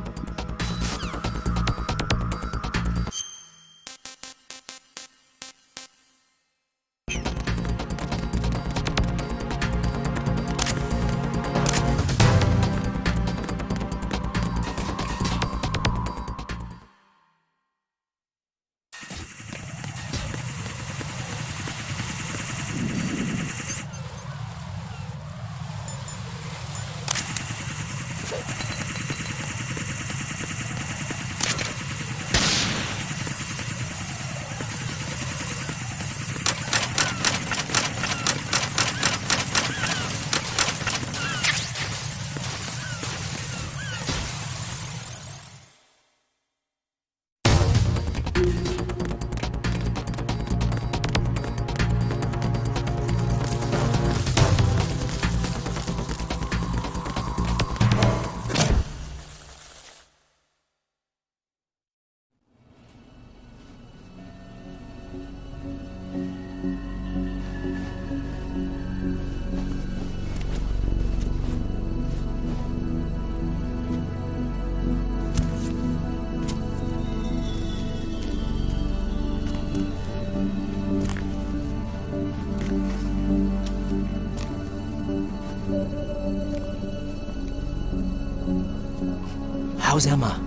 How's Emma?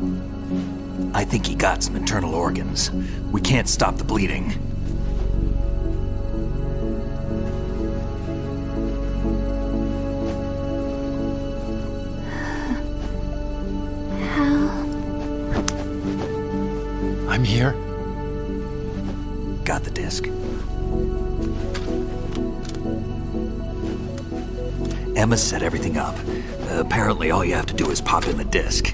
I think he got some internal organs. We can't stop the bleeding. I'm here. Got the disc. Emma set everything up. Apparently all you have to do is pop in the disk.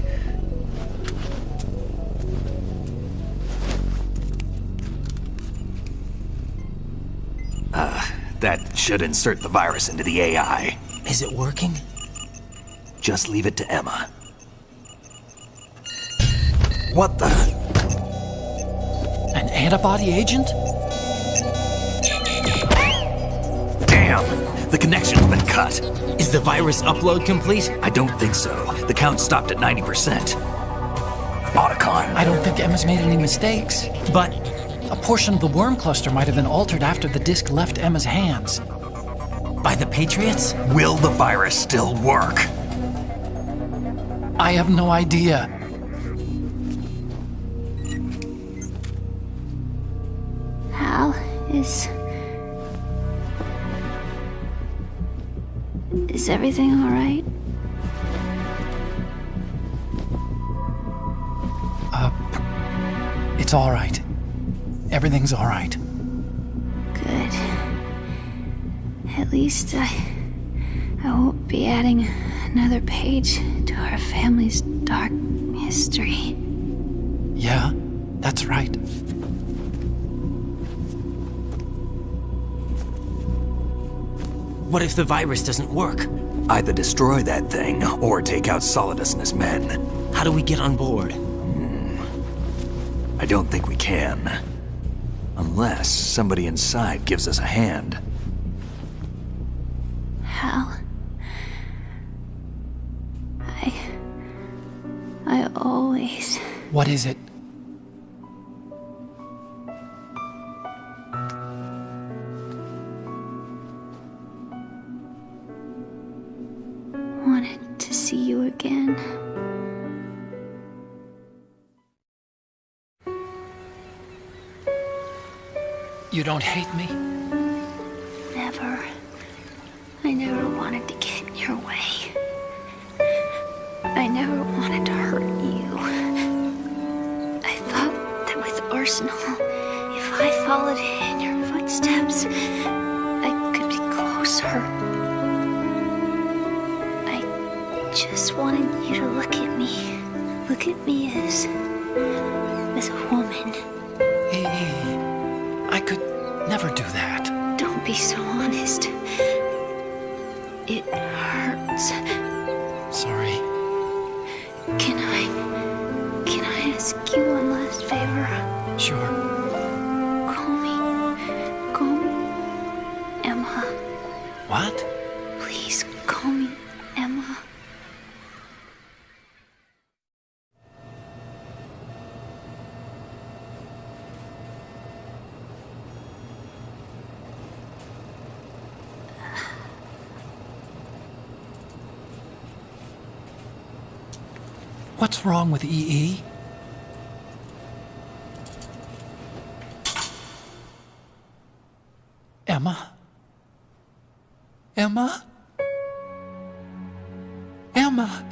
That should insert the virus into the AI. Is it working? Just leave it to Emma. What the? An antibody agent? Damn! The connection's been cut. Is the virus upload complete? I don't think so. The count stopped at 90%. Otacon. I don't think Emma's made any mistakes. But a portion of the worm cluster might have been altered after the disk left Emma's hands. by the Patriots? Will the virus still work? I have no idea. Hal, is everything all right? It's all right. Everything's all right. Good. At least I won't be adding another page to our family's dark history. Yeah, that's right. What if the virus doesn't work? Either destroy that thing, or take out Solidus and his men. How do we get on board? I don't think we can. Unless somebody inside gives us a hand. Hal, I always... What is it? wanted to see you again. You don't hate me? Never. I never wanted to get in your way. I never wanted to hurt you. I thought that with Arsenal, if I followed in your footsteps, I could be closer. I just wanted you to look at me. Look at me as a woman. I could never do that. Don't be so honest. It hurts. Sorry. Can I ask you one last favor? Sure. Call me Emma. What? Please call me Emma. What's wrong with EE? Emma? Emma? Emma?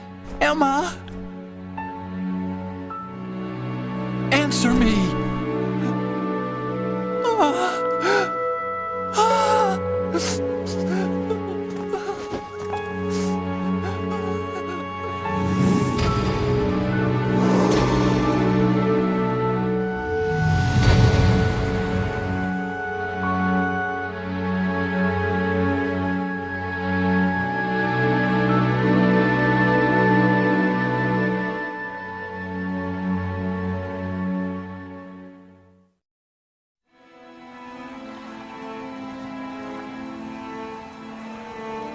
Emma? Answer me!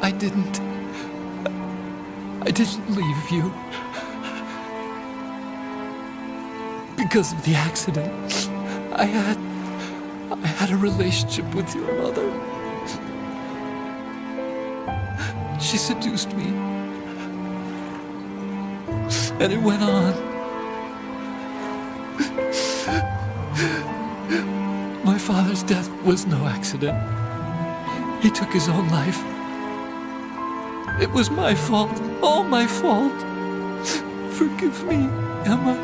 I didn't leave you. Because of the accident, I had a relationship with your mother. She seduced me. And it went on. My father's death was no accident. He took his own life. It was my fault, all my fault. Forgive me, Emma.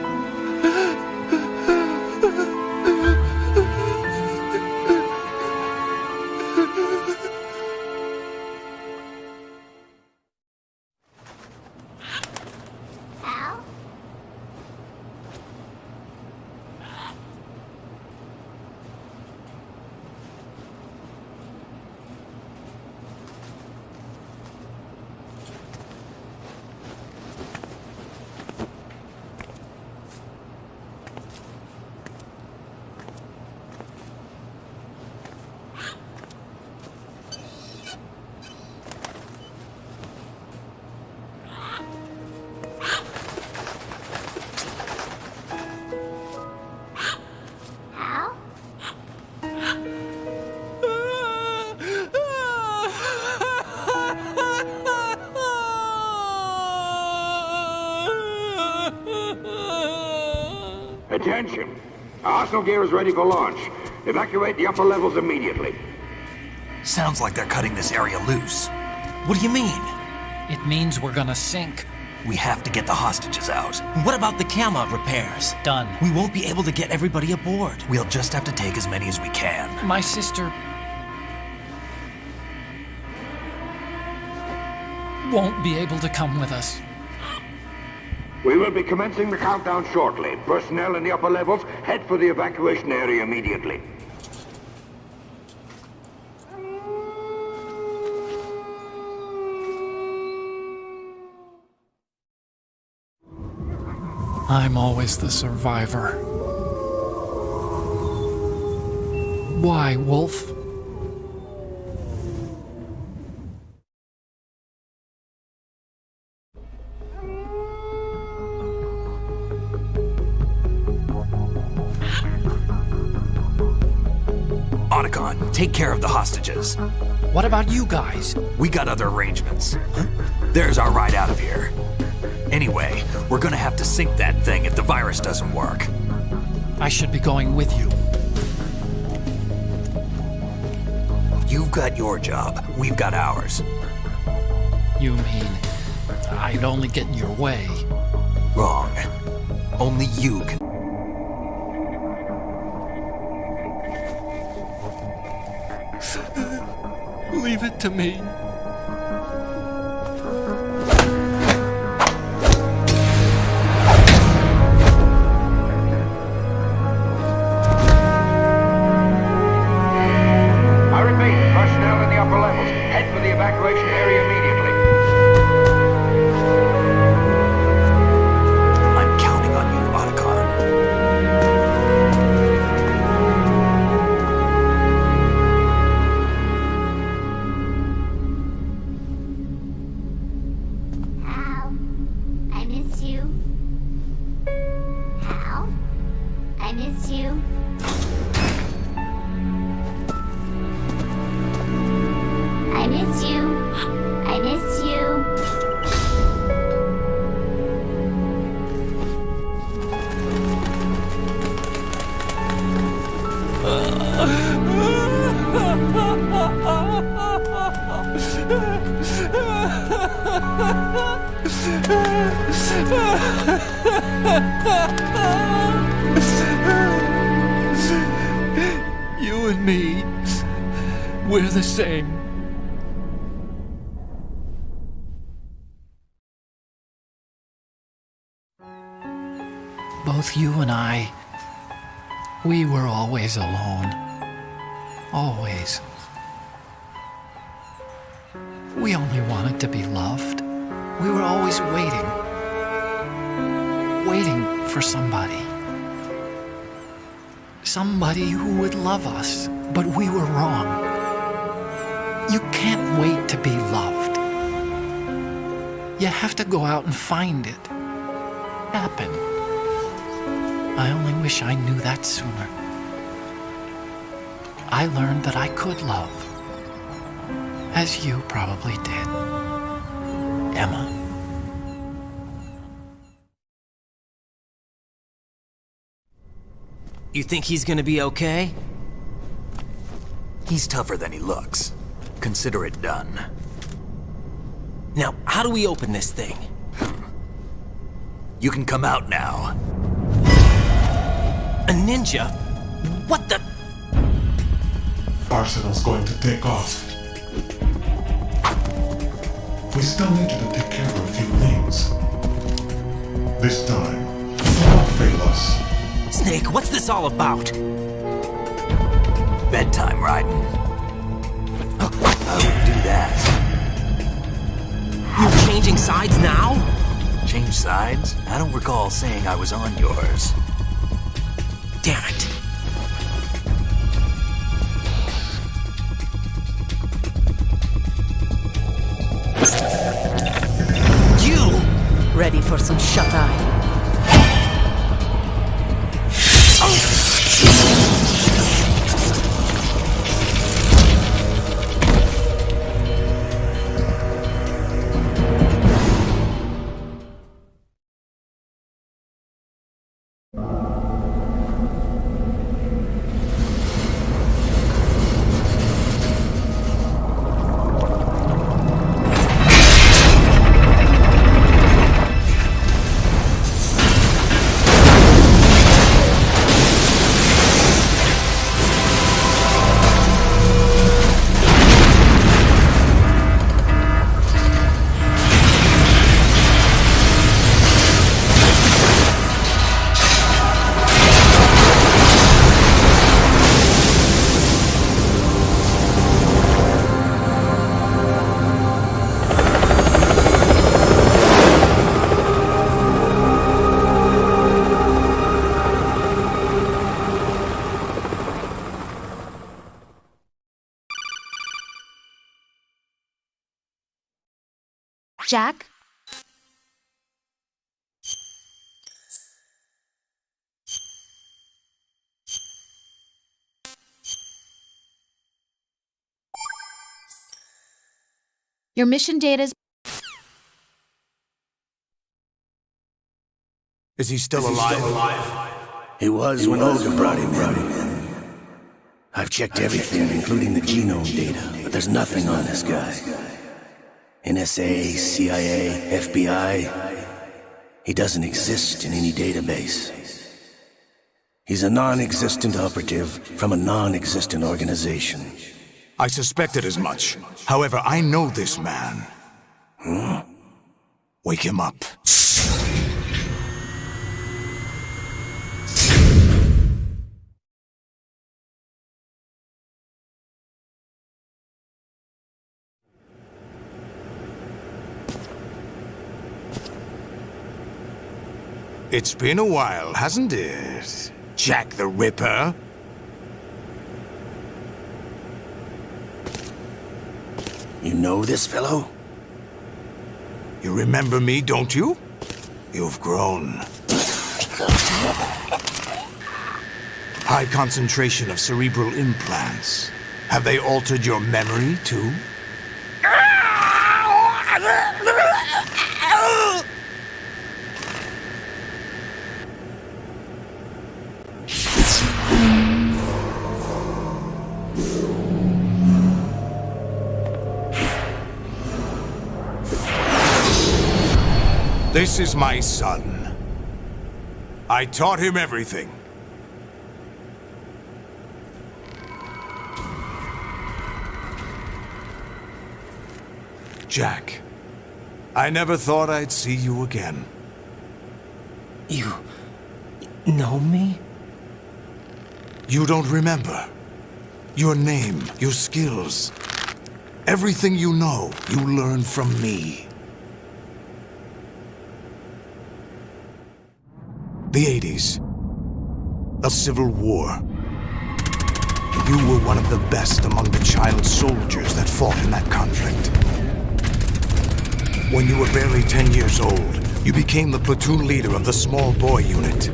Attention! Arsenal gear is ready for launch. Evacuate the upper levels immediately. Sounds like they're cutting this area loose. What do you mean? It means we're gonna sink. We have to get the hostages out. What about the camera repairs? Done. We won't be able to get everybody aboard. We'll just have to take as many as we can. My sister won't be able to come with us. We will be commencing the countdown shortly. Personnel in the upper levels, head for the evacuation area immediately. I'm always the survivor. Why, Wolf? Otacon, take care of the hostages. What about you guys? We got other arrangements. There's our ride out of here. Anyway, we're gonna have to sink that thing if the virus doesn't work. I should be going with you. You've got your job, we've got ours. You mean I'd only get in your way? Wrong. Only you can. Leave it to me. I repeat, personnel in the upper levels, head for the evacuation area immediately. I'm counting on you, Otacon. Hal, I miss you. Hal, I miss you. I miss you. I miss you. You and me, we're the same. Both you and I, we were always alone. Always. We only wanted to be loved. We were always waiting. Waiting for somebody. Somebody who would love us, but we were wrong. You can't wait to be loved. You have to go out and find it. Happen. I only wish I knew that sooner. I learned that I could love, as you probably did, Emma. You think he's gonna be okay? He's tougher than he looks. Consider it done. Now, how do we open this thing? You can come out now. A ninja? What the? Arsenal's going to take off. We still need you to take care of a few things. This time, don't fail us. Snake, what's this all about? Bedtime, Raiden. I wouldn't do that. You're changing sides now? Change sides? I don't recall saying I was on yours. Damn it. You! Ready for some shut-eye? Jack? Your mission data's... Is he still alive? He was when Olga brought him in. I've checked everything, including the genome data, but there's nothing on this guy. NSA, CIA, FBI. He doesn't exist in any database. He's a non-existent operative from a non-existent organization. I suspected as much. However, I know this man. Wake him up. It's been a while, hasn't it? Jack the Ripper? You know this fellow? You remember me, don't you? You've grown. High concentration of cerebral implants. Have they altered your memory, too? This is my son. I taught him everything. Jack, I never thought I'd see you again. You know me? You don't remember. Your name, your skills. Everything you know, you learned from me. The 80s. A civil war. You were one of the best among the child soldiers that fought in that conflict. When you were barely 10 years old, you became the platoon leader of the small boy unit.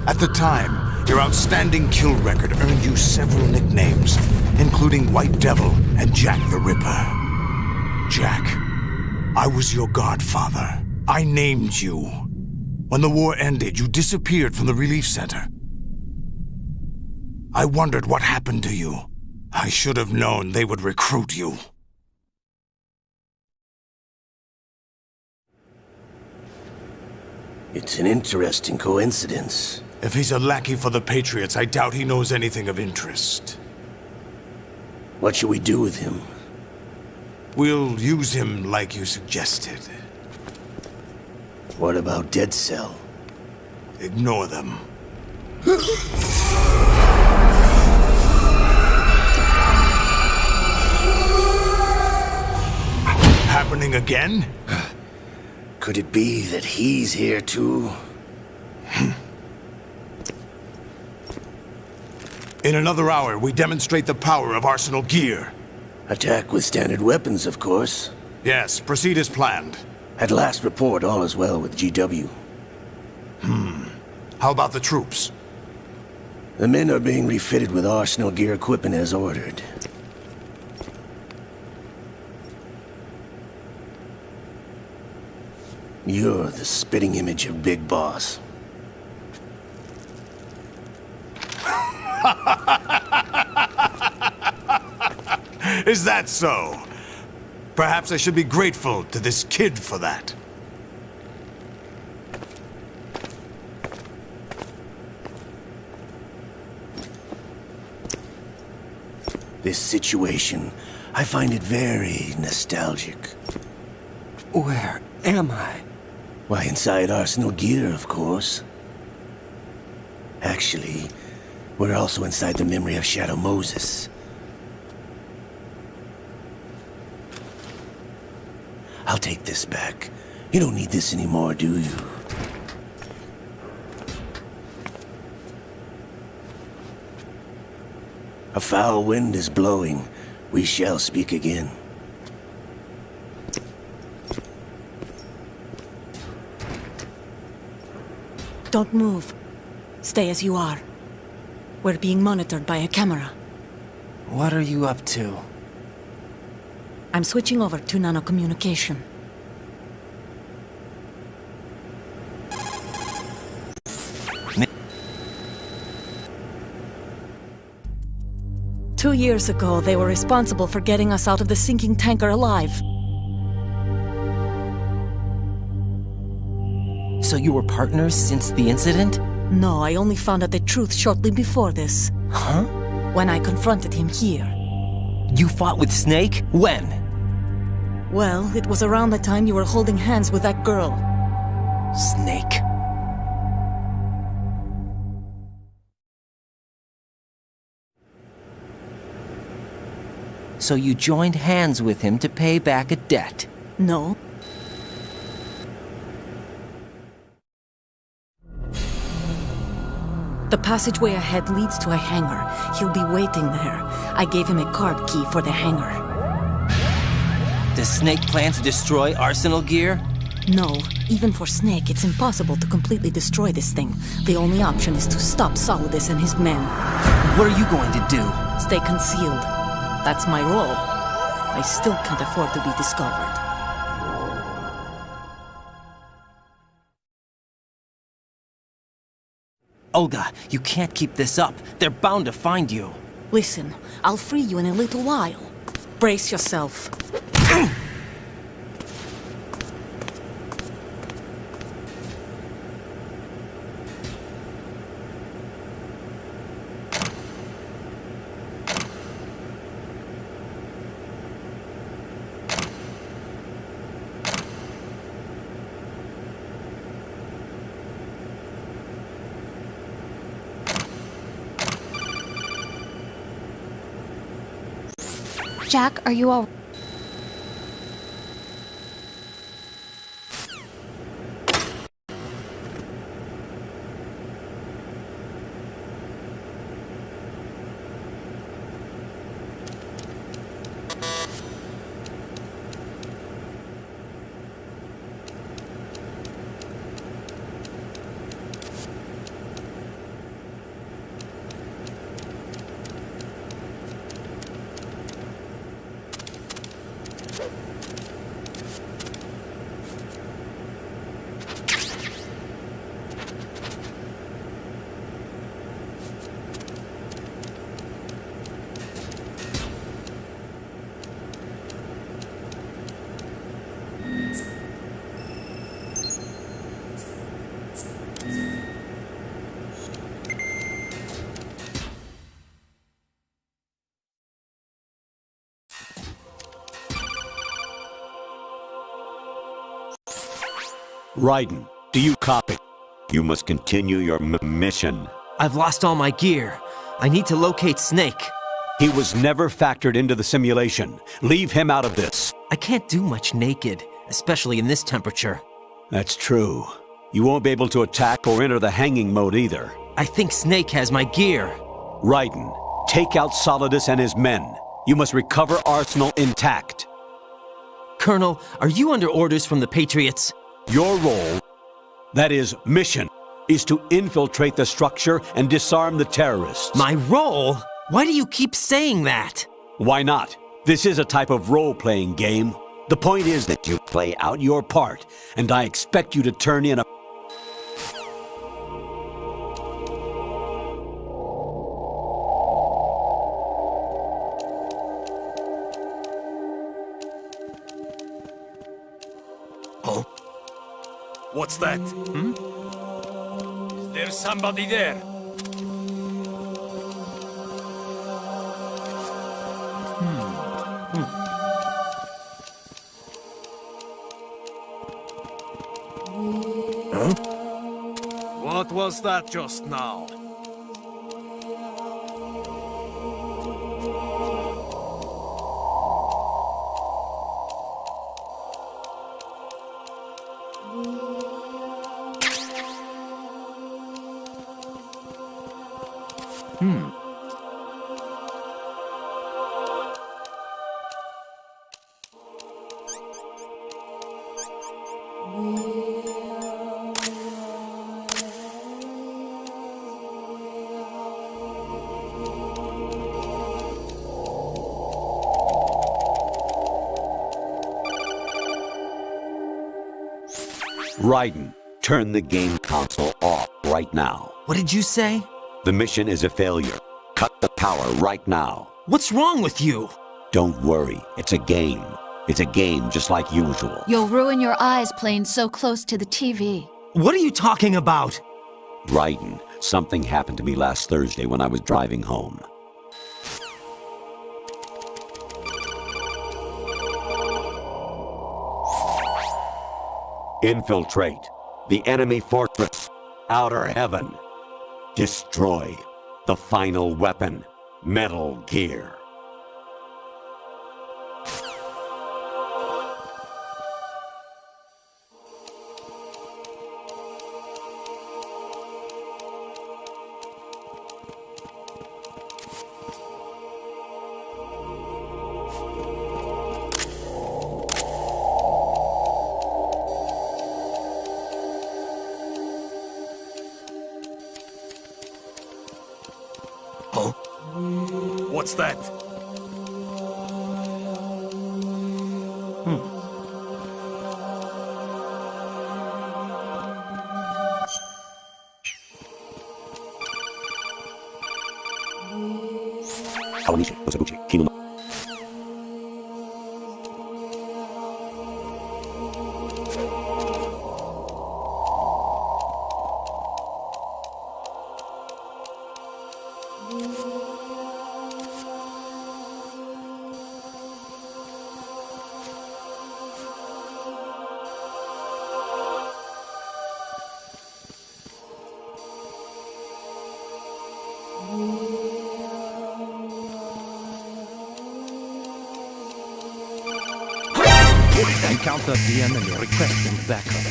At the time, your outstanding kill record earned you several nicknames, including White Devil and Jack the Ripper. Jack, I was your godfather. I named you. When the war ended, you disappeared from the relief center. I wondered what happened to you. I should have known they would recruit you. It's an interesting coincidence. If he's a lackey for the Patriots, I doubt he knows anything of interest. What should we do with him? We'll use him like you suggested. What about Dead Cell? Ignore them. Happening again? Could it be that he's here too? In another hour, we demonstrate the power of Arsenal gear. Attack with standard weapons, of course. Yes, proceed as planned. At last report, all is well with GW. How about the troops? The men are being refitted with Arsenal gear equipment as ordered. You're the spitting image of Big Boss. Is that so? Perhaps I should be grateful to this kid for that. This situation, I find it very nostalgic. Where am I? Why, inside Arsenal gear, of course. Actually, we're also inside the memory of Shadow Moses. I'll take this back. You don't need this anymore, do you? A foul wind is blowing. We shall speak again. Don't move. Stay as you are. We're being monitored by a camera. What are you up to? I'm switching over to nanocommunication. Two years ago, they were responsible for getting us out of the sinking tanker alive. So you were partners since the incident? No, I only found out the truth shortly before this. Huh? When I confronted him here. You fought with Snake? When? Well, it was around the time you were holding hands with that girl. Snake. So you joined hands with him to pay back a debt? No. The passageway ahead leads to a hangar. He'll be waiting there. I gave him a card key for the hangar. Does Snake plan to destroy Arsenal gear? No. Even for Snake, it's impossible to completely destroy this thing. The only option is to stop Solidus and his men. What are you going to do? Stay concealed. That's my role. I still can't afford to be discovered. Olga, you can't keep this up. They're bound to find you. Listen, I'll free you in a little while. Brace yourself. Jack, are you all... Raiden, do you copy? You must continue your mission. I've lost all my gear. I need to locate Snake. He was never factored into the simulation. Leave him out of this. I can't do much naked, especially in this temperature. That's true. You won't be able to attack or enter the hanging mode either. I think Snake has my gear. Raiden, take out Solidus and his men. You must recover Arsenal intact. Colonel, are you under orders from the Patriots? Your role, that is, mission, is to infiltrate the structure and disarm the terrorists. My role? Why do you keep saying that? Why not? This is a type of role-playing game. The point is that you play out your part, and I expect you to turn in a... Oh? What's that? Hmm? Is there somebody there? Huh? What was that just now? Raiden, turn the game console off right now. What did you say? The mission is a failure. Cut the power right now. What's wrong with you? Don't worry, it's a game. It's a game just like usual. You'll ruin your eyes playing so close to the TV. What are you talking about? Raiden, something happened to me last Thursday when I was driving home. Infiltrate the enemy fortress, Outer Heaven. Destroy the final weapon, Metal Gear. Huh? What's that? Kawanishi, Osaguchi, Kinuma. Encounter the enemy requesting backup.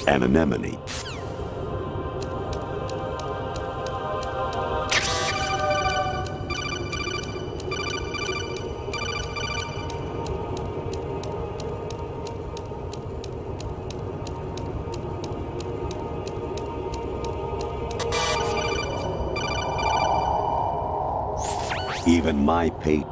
An anemone. Even my pate.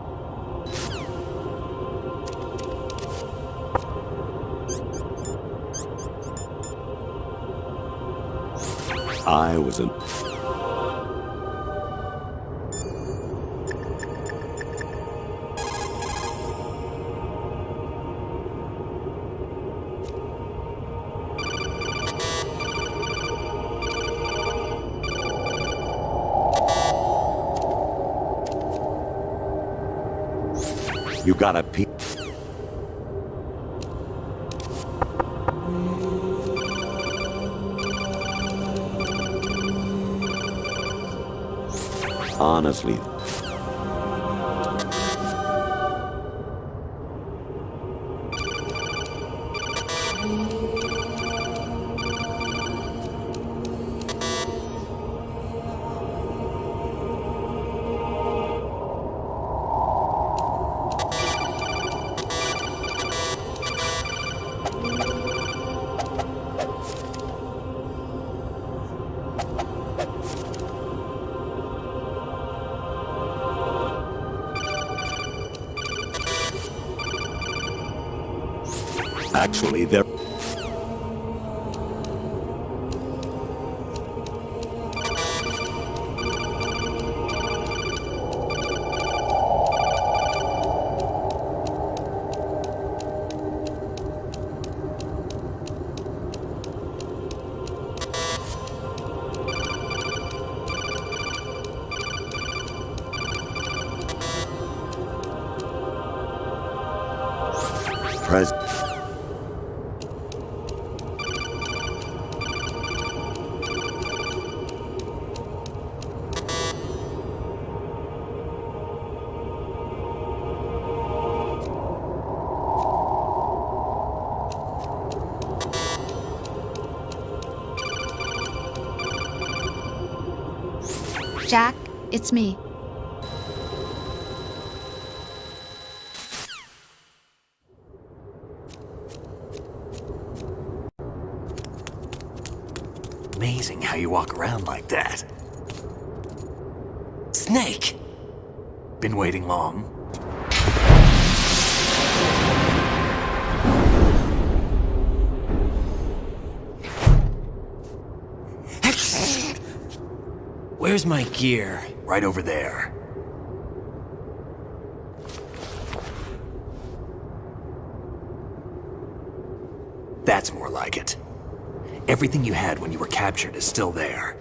I was an... You gotta pee. Honestly. Actually, there... Jack, it's me. Amazing how you walk around like that. Snake! Been waiting long? Where's my gear? Right over there. That's more like it. Everything you had when you were captured is still there.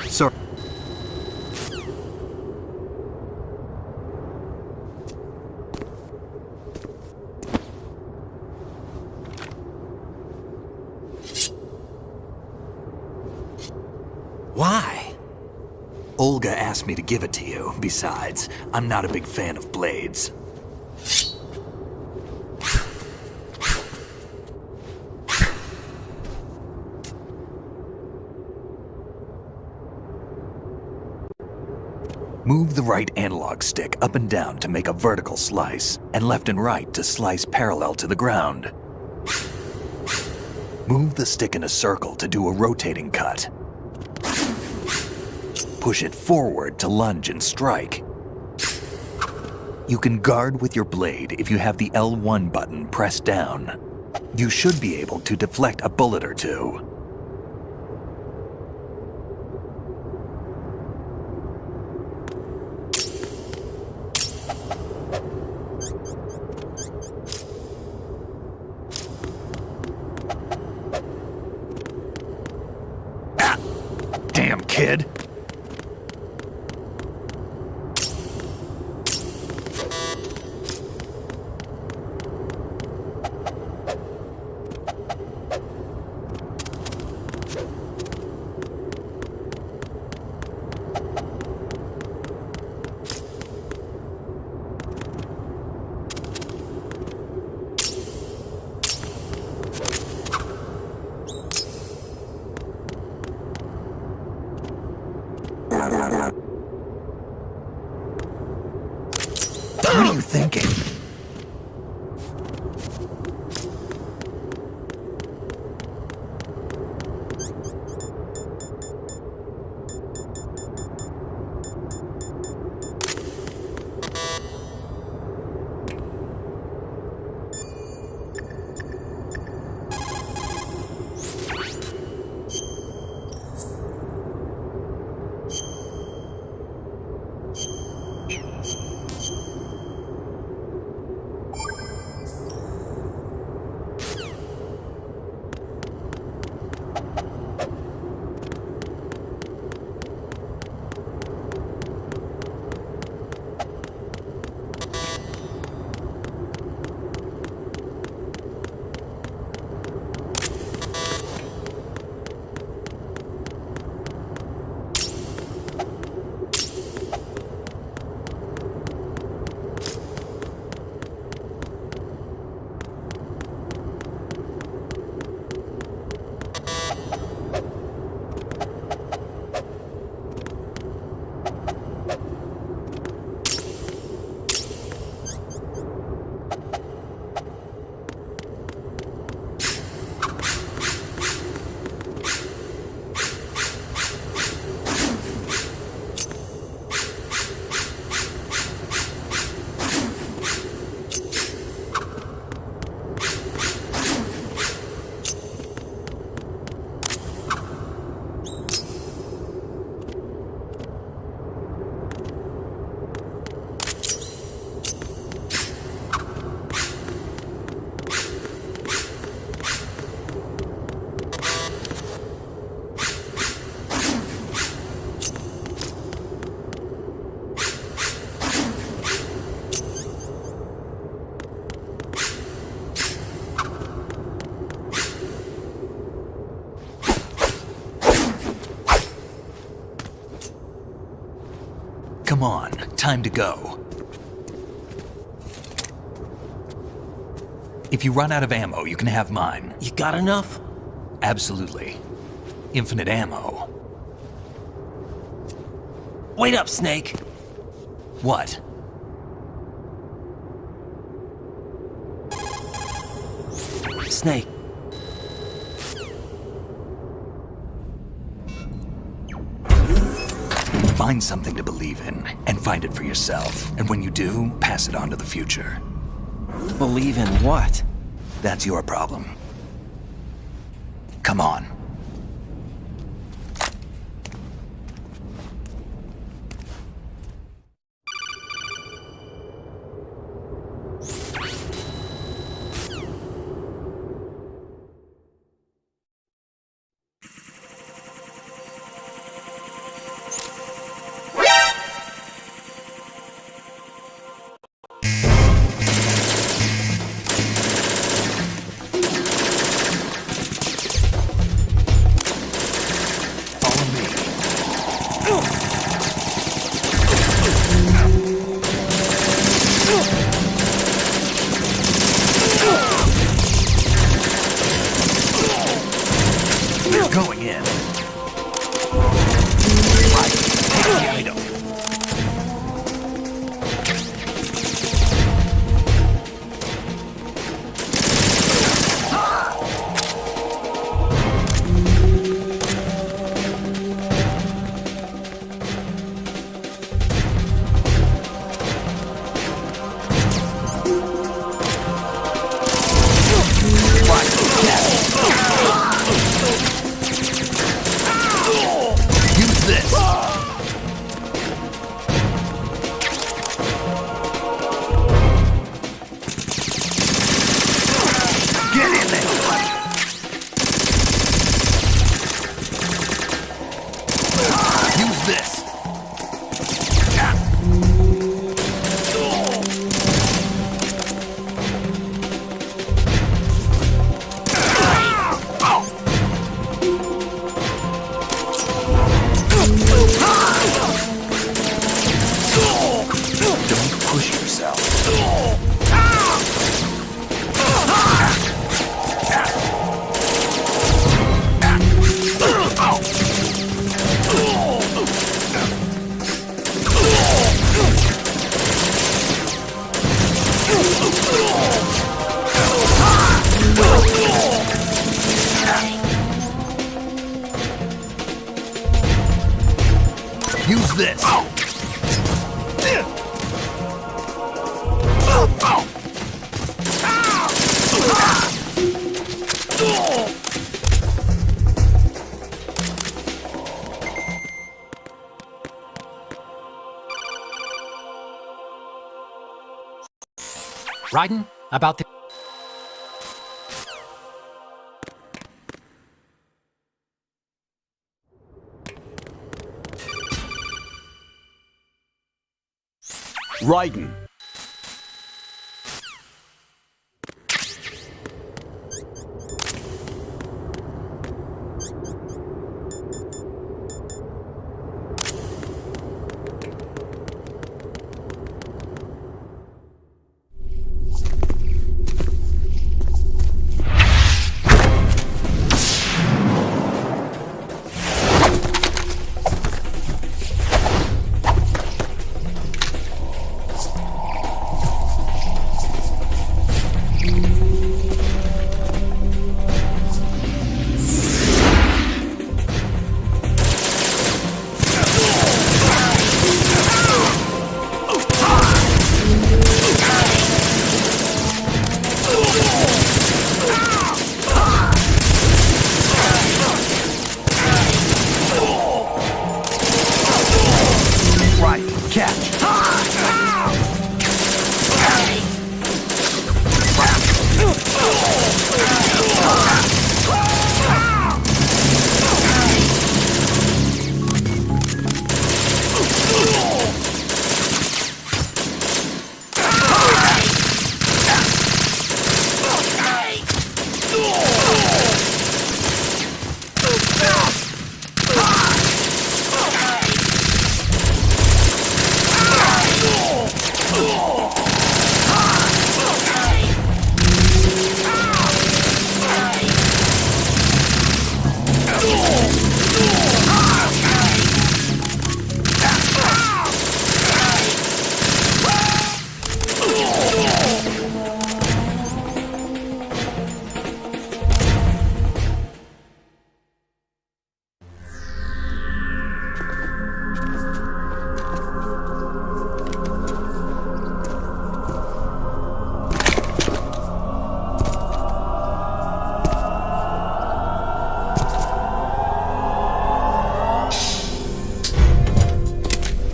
Sorry. Why? Olga asked me to give it to you. Besides, I'm not a big fan of blades. Move the right analog stick up and down to make a vertical slice, and left and right to slice parallel to the ground. Move the stick in a circle to do a rotating cut. Push it forward to lunge and strike. You can guard with your blade if you have the L1 button pressed down. You should be able to deflect a bullet or two. Ah! Damn, kid! What are you thinking? Come on, time to go. If you run out of ammo, you can have mine. You got enough? Absolutely. Infinite ammo. Wait up, Snake. What? Snake. Find something to believe in, and find it for yourself. And when you do, pass it on to the future. Believe in what? That's your problem. Come on. Going in. Right. Take the item. Use this. Raiden, about the... Raiden.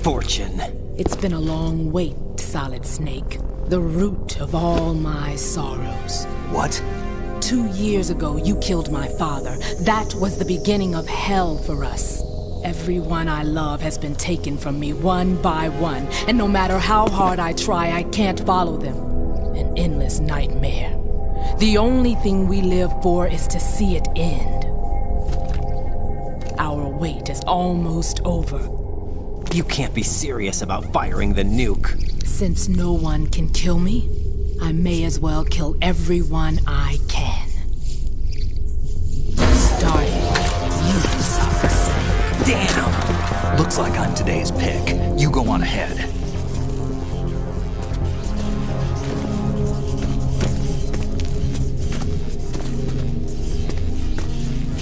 fortune. It's been a long wait, Solid Snake. The root of all my sorrows. What? 2 years ago, you killed my father. That was the beginning of hell for us. Everyone I love has been taken from me one by one, and no matter how hard I try, I can't follow them. An endless nightmare. The only thing we live for is to see it end. Our wait is almost over. You can't be serious about firing the nuke. Since no one can kill me, I may as well kill everyone I can. Starting with you, Solid Snake. Damn! Looks like I'm today's pick. You go on ahead.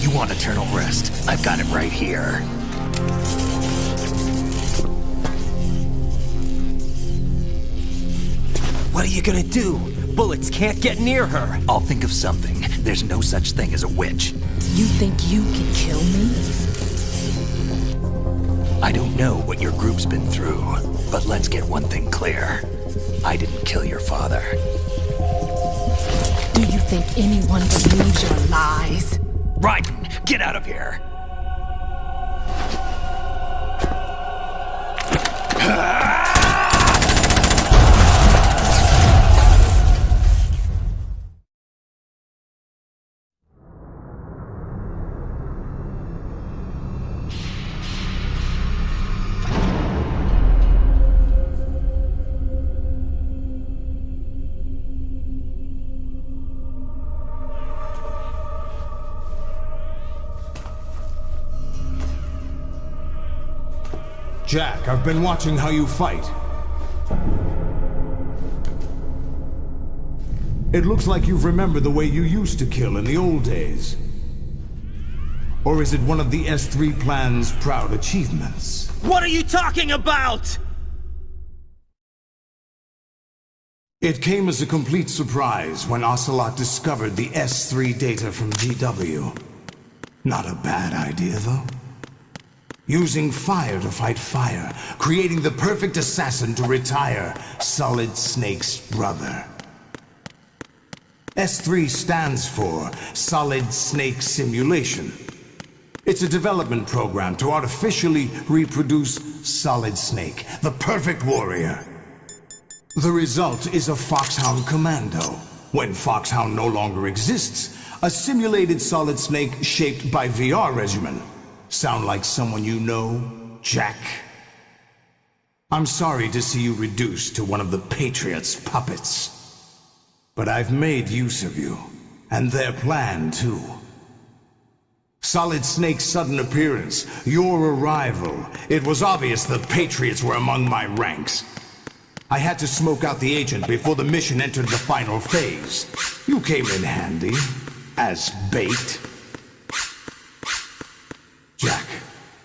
You want eternal rest? I've got it right here. What are you gonna do? Bullets can't get near her. I'll think of something. There's no such thing as a witch. You think you can kill me? I don't know what your group's been through, but let's get one thing clear. I didn't kill your father. Do you think anyone believes your lies? Raiden, get out of here! Jack, I've been watching how you fight. It looks like you've remembered the way you used to kill in the old days. Or is it one of the S3 plan's proud achievements? What are you talking about? It came as a complete surprise when Ocelot discovered the S3 data from GW. Not a bad idea, though. Using fire to fight fire, creating the perfect assassin to retire Solid Snake's brother. S3 stands for Solid Snake Simulation. It's a development program to artificially reproduce Solid Snake, the perfect warrior. The result is a Foxhound Commando. When Foxhound no longer exists, a simulated Solid Snake shaped by VR regimen. Sound like someone you know, Jack? I'm sorry to see you reduced to one of the Patriots' puppets. But I've made use of you, and their plan too. Solid Snake's sudden appearance, your arrival, it was obvious the Patriots were among my ranks. I had to smoke out the agent before the mission entered the final phase. You came in handy, as bait. Jack,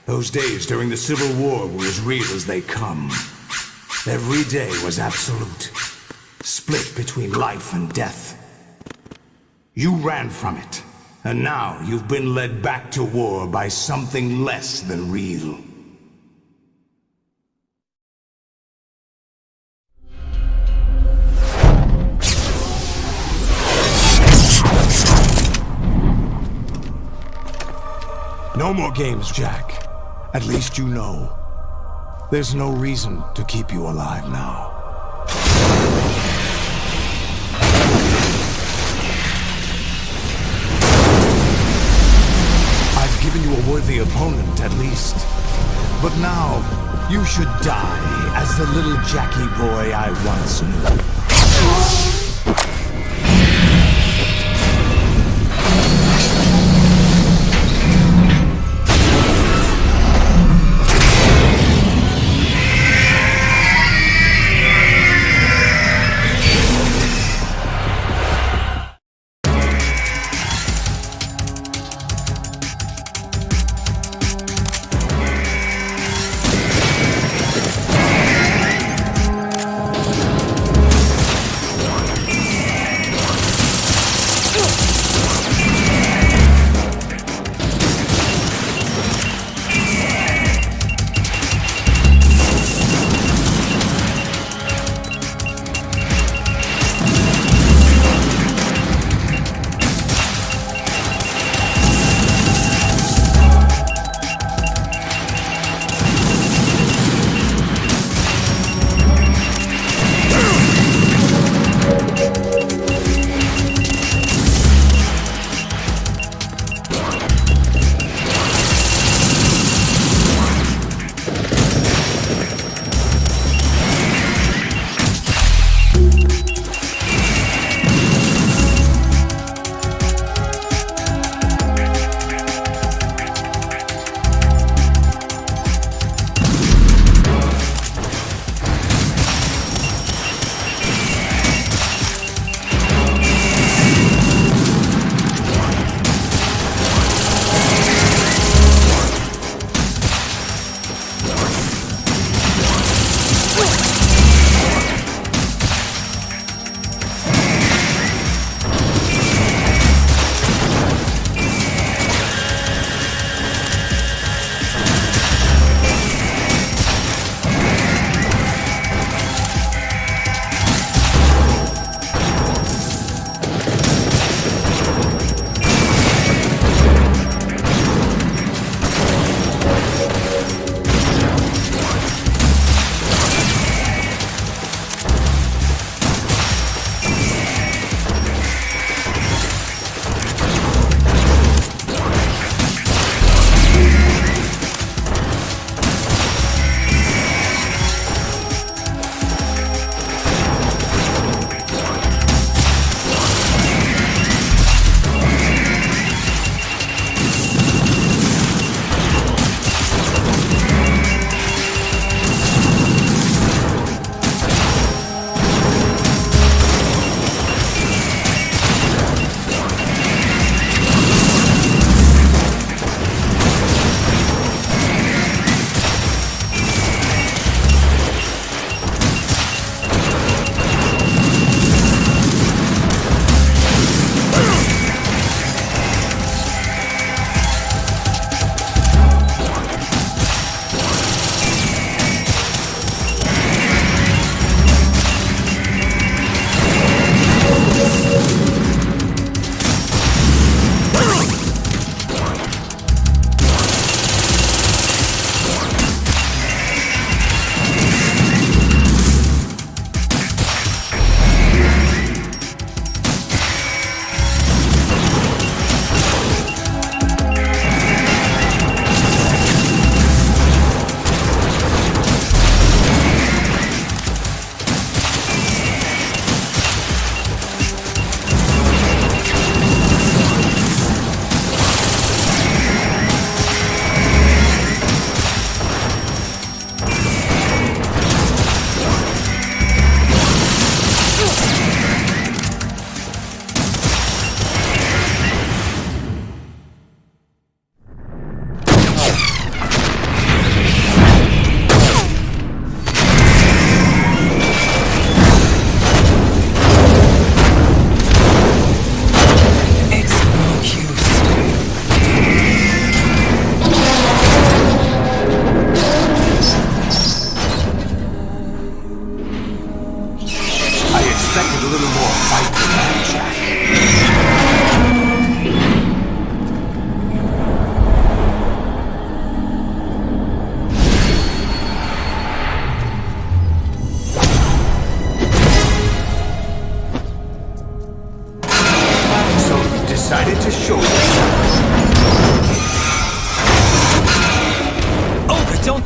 those days during the Civil War were as real as they come. Every day was absolute, split between life and death. You ran from it, and now you've been led back to war by something less than real. No more games, Jack. At least you know. There's no reason to keep you alive now. I've given you a worthy opponent, at least. But now, you should die as the little Jackie boy I once knew.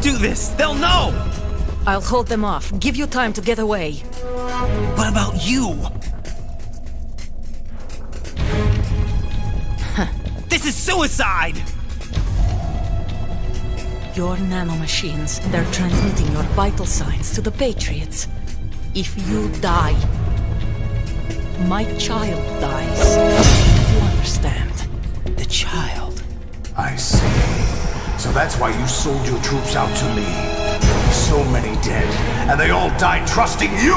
do this! They'll know! I'll hold them off. Give you time to get away. What about you? This is suicide! Your nanomachines, they're transmitting your vital signs to the Patriots. If you die, my child dies. You understand? The child? I see. So that's why you sold your troops out to me. So many dead, and they all died trusting you!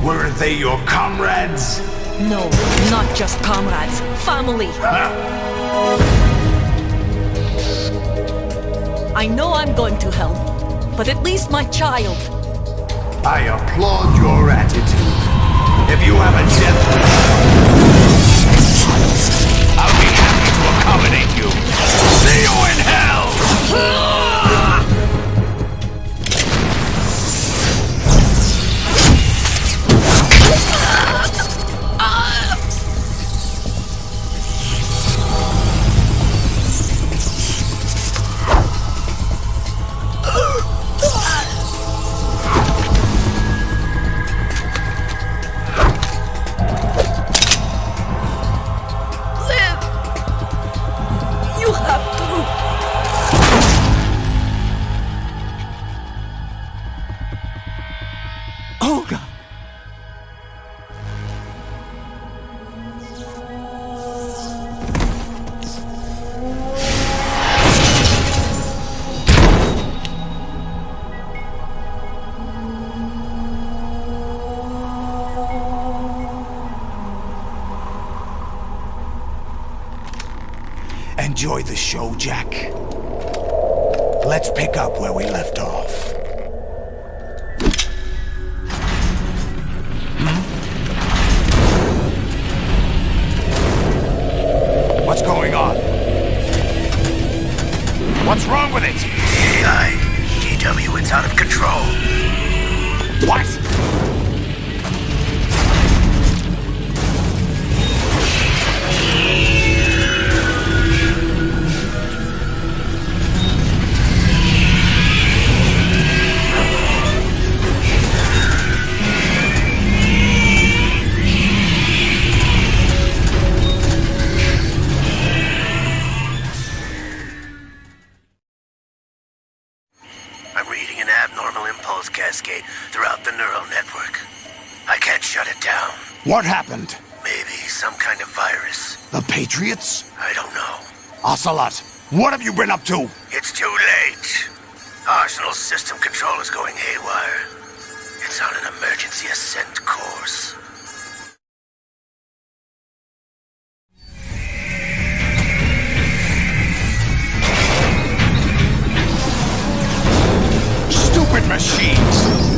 Weren't they your comrades? No, not just comrades. Family! I know I'm going to hell, but at least my child. I applaud your attitude. If you have a death wish, I'll be happy to accommodate you. See you in hell! Enjoy the show, Jack. Let's pick up where we left off. What's going on? What's wrong with it? AI, GW, it's out of control. What? I'm reading an abnormal impulse cascade throughout the neural network. I can't shut it down. What happened? Maybe some kind of virus. The Patriots? I don't know. Ocelot, what have you been up to? It's too late. Arsenal's system control is going haywire. It's on an emergency ascent course. Stupid machines!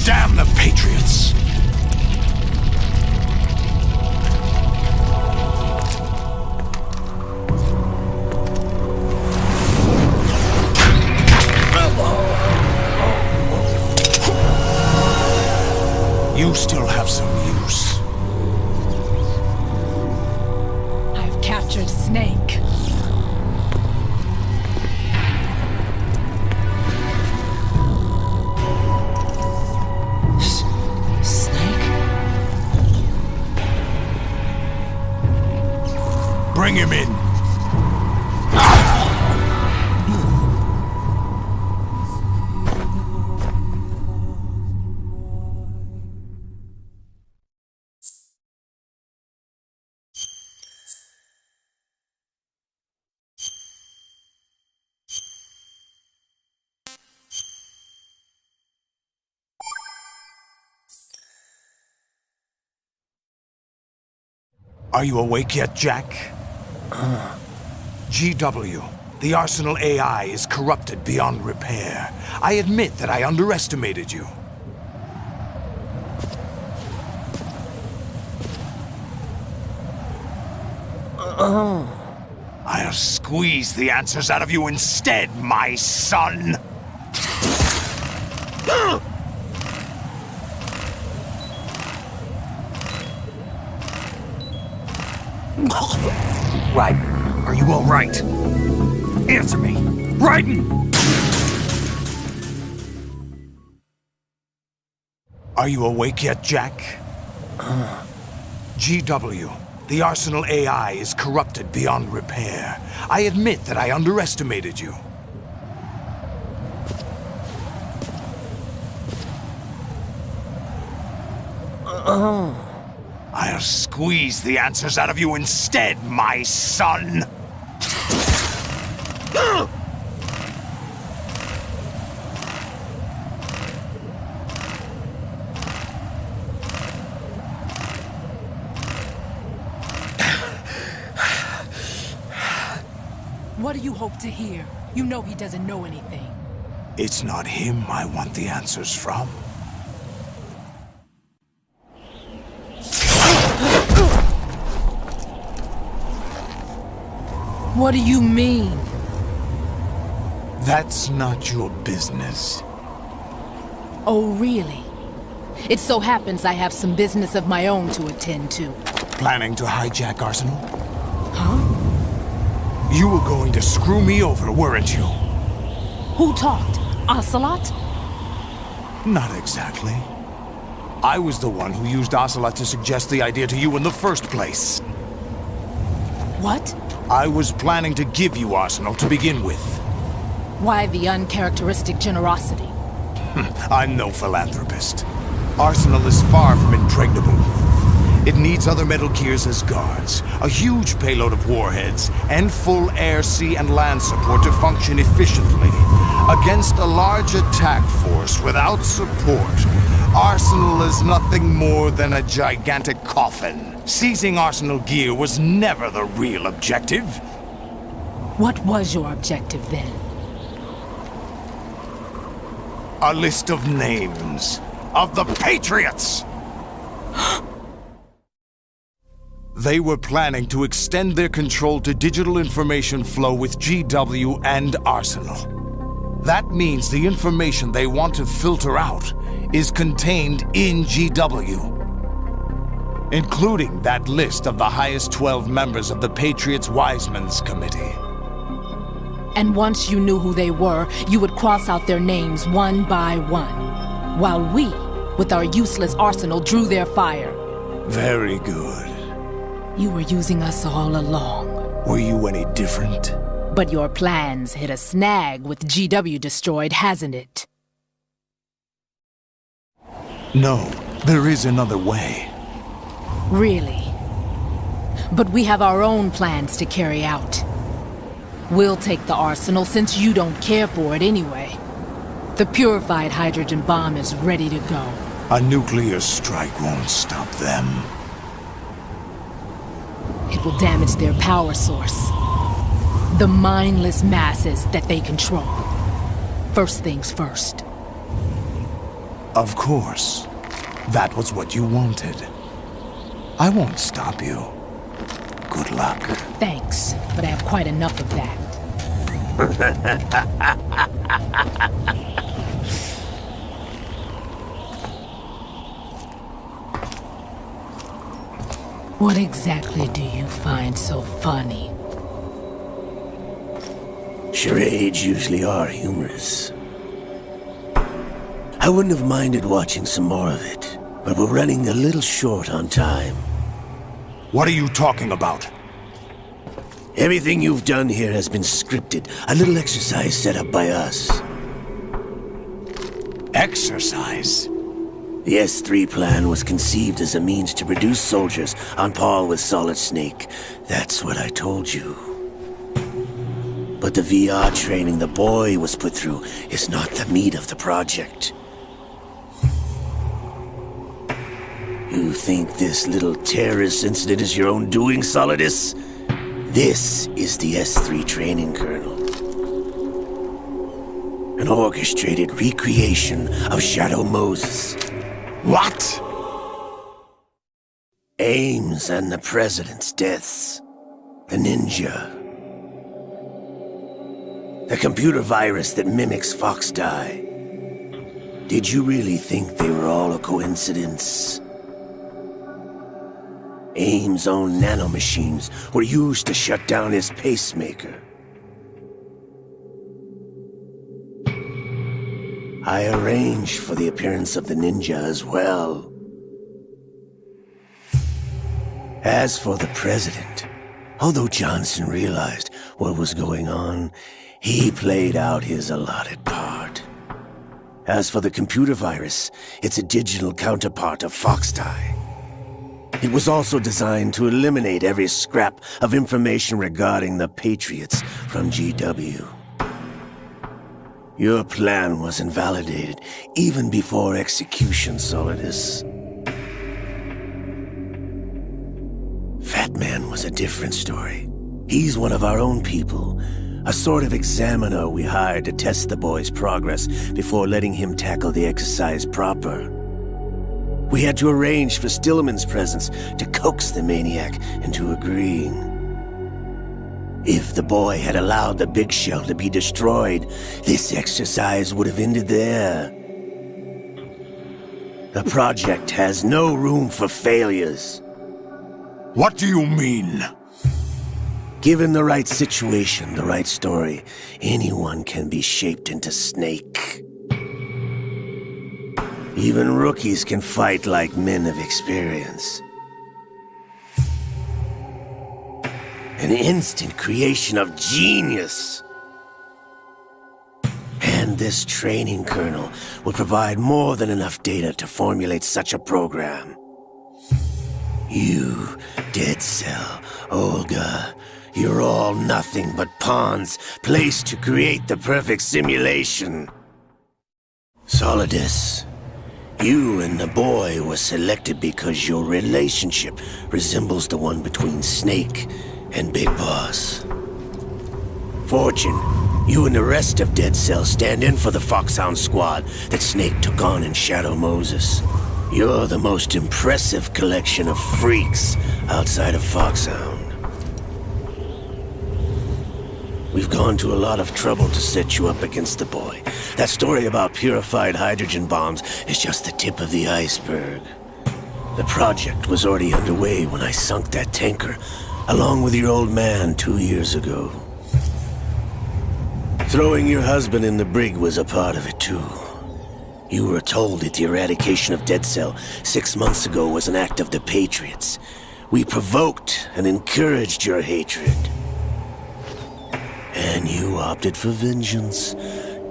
Damn the Patriots! You still have some use. I've captured Snake. Bring him in. Are you awake yet, Jack? GW, the Arsenal AI is corrupted beyond repair. I admit that I underestimated you. I'll squeeze the answers out of you instead, my son! Raiden, are you all right? Answer me! Raiden! Are you awake yet, Jack? GW, the Arsenal AI is corrupted beyond repair. I admit that I underestimated you. I'll squeeze the answers out of you instead, my son! What do you hope to hear? You know he doesn't know anything. It's not him I want the answers from. What do you mean? That's not your business. Oh, really? It so happens I have some business of my own to attend to. Planning to hijack Arsenal? Huh? You were going to screw me over, weren't you? Who talked? Ocelot? Not exactly. I was the one who used Ocelot to suggest the idea to you in the first place. What? I was planning to give you Arsenal to begin with. Why the uncharacteristic generosity? I'm no philanthropist. Arsenal is far from impregnable. It needs other Metal Gears as guards, a huge payload of warheads, and full air, sea, and land support to function efficiently. Against a large attack force without support, Arsenal is nothing more than a gigantic coffin. Seizing Arsenal gear was never the real objective. What was your objective then? A list of names of the Patriots! They were planning to extend their control to digital information flow with GW and Arsenal. That means the information they want to filter out is contained in GW, including that list of the highest 12 members of the Patriots Wiseman's Committee. And once you knew who they were, you would cross out their names one by one, while we, with our useless arsenal, drew their fire. Very good. You were using us all along. Were you any different? But your plans hit a snag with GW destroyed, hasn't it? No, there is another way. Really? But we have our own plans to carry out. We'll take the arsenal since you don't care for it anyway. The purified hydrogen bomb is ready to go. A nuclear strike won't stop them. It will damage their power source. The mindless masses that they control. First things first. Of course. That was what you wanted. I won't stop you. Good luck. Thanks, but I have quite enough of that. What exactly do you find so funny? Charades usually are humorous. I wouldn't have minded watching some more of it, but we're running a little short on time. What are you talking about? Everything you've done here has been scripted. A little exercise set up by us. Exercise? The S3 plan was conceived as a means to produce soldiers on par with Solid Snake. That's what I told you. But the VR training the boy was put through is not the meat of the project. You think this little terrorist incident is your own doing, Solidus? This is the S3 training kernel. An orchestrated recreation of Shadow Moses. What? Ames and the President's deaths. The Ninja. The computer virus that mimics Foxdie. Did you really think they were all a coincidence? Ames' own nanomachines were used to shut down his pacemaker. I arranged for the appearance of the Ninja as well. As for the President, although Johnson realized what was going on, he played out his allotted part. As for the computer virus, it's a digital counterpart of Foxdie. It was also designed to eliminate every scrap of information regarding the Patriots from GW. Your plan was invalidated even before execution, Solidus. Fat Man was a different story. He's one of our own people, a sort of examiner we hired to test the boy's progress before letting him tackle the exercise proper. We had to arrange for Stillman's presence to coax the maniac into agreeing. If the boy had allowed the big shell to be destroyed, this exercise would have ended there. The project has no room for failures. What do you mean? Given the right situation, the right story, anyone can be shaped into Snake. Even rookies can fight like men of experience. An instant creation of genius. And this training kernel would provide more than enough data to formulate such a program. You, Dead Cell, Olga, you're all nothing but pawns placed to create the perfect simulation. Solidus, you and the boy were selected because your relationship resembles the one between Snake and Big Boss. Fortune, you and the rest of Dead Cell stand in for the Foxhound squad that Snake took on in Shadow Moses. You're the most impressive collection of freaks outside of Foxhound. We've gone to a lot of trouble to set you up against the boy. That story about purified hydrogen bombs is just the tip of the iceberg. The project was already underway when I sunk that tanker, along with your old man 2 years ago. Throwing your husband in the brig was a part of it too. You were told that the eradication of Dead Cell 6 months ago was an act of the Patriots. We provoked and encouraged your hatred. And you opted for vengeance,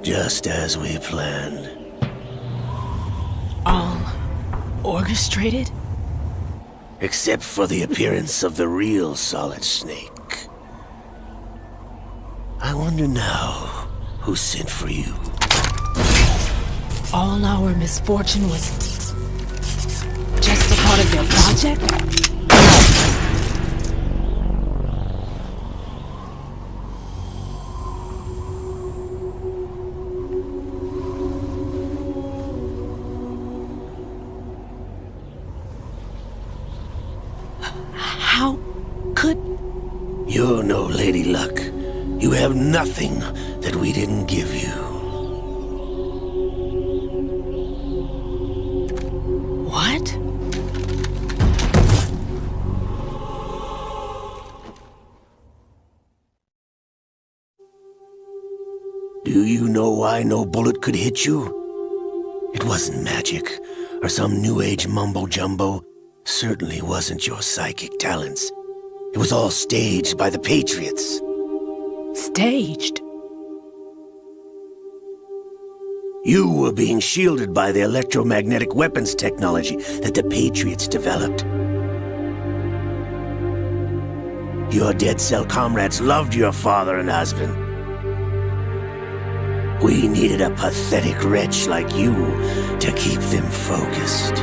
just as we planned. All orchestrated? Except for the appearance of the real Solid Snake. I wonder now who sent for you. All our misfortune was just a part of their project? How could... You're no Lady Luck. You have nothing that we didn't give you. What? Do you know why no bullet could hit you? It wasn't magic, or some new age mumbo-jumbo. Certainly wasn't your psychic talents. It was all staged by the Patriots. Staged? You were being shielded by the electromagnetic weapons technology that the Patriots developed. Your Dead Cell comrades loved your father and husband. We needed a pathetic wretch like you to keep them focused.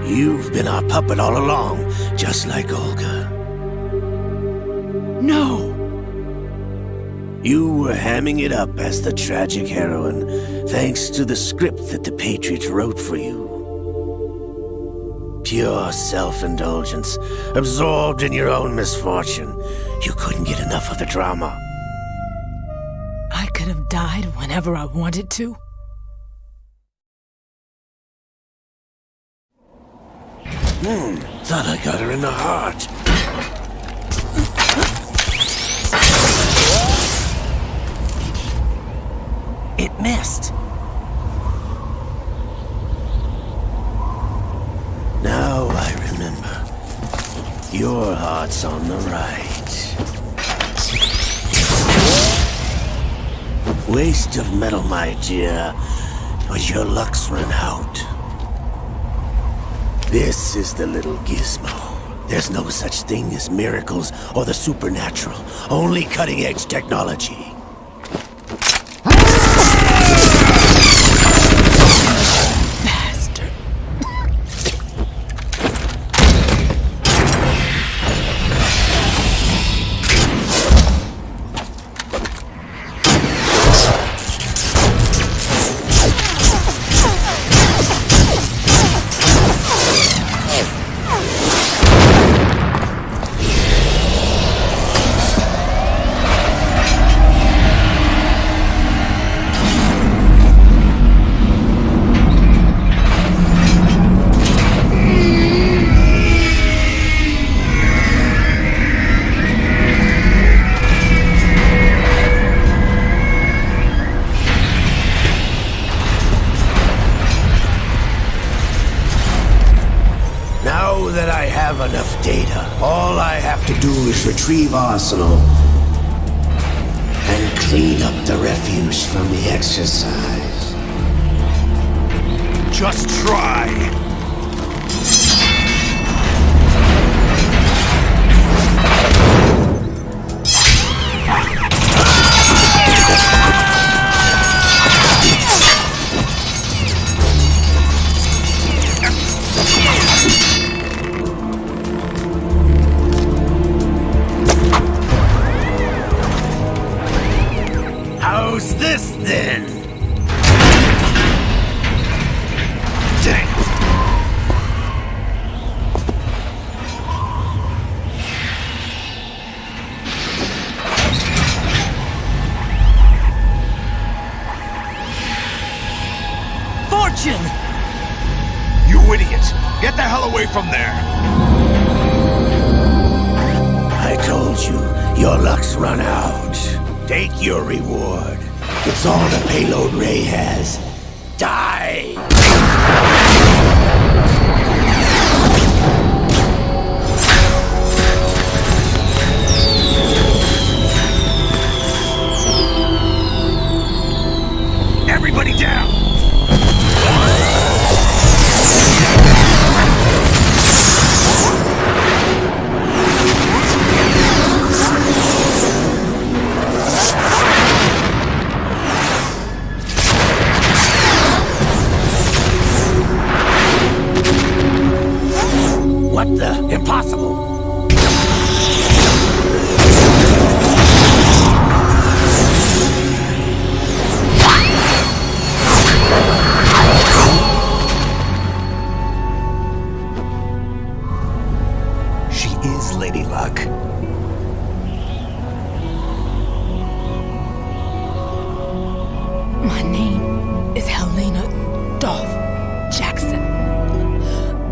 You've been our puppet all along, just like Olga. No! You were hamming it up as the tragic heroine, thanks to the script that the Patriots wrote for you. Pure self-indulgence, absorbed in your own misfortune. You couldn't get enough of the drama. I could have died whenever I wanted to. Thought I got her in the heart. It missed. Now I remember. Your heart's on the right. Waste of metal, my dear, was your luck's run out. This is the little gizmo. There's no such thing as miracles or the supernatural, only cutting-edge technology. Bastard. Enough data. All I have to do is retrieve Arsenal and clean up the refuse from the exercise. Just try. How's this then? Dang. Fortune! You idiot! Get the hell away from there! I told you, your luck's run out. Take your reward. It's all the payload Ray has. Die! Everybody down! What the? Impossible! She is Lady Luck. My name is Helena Dolph Jackson,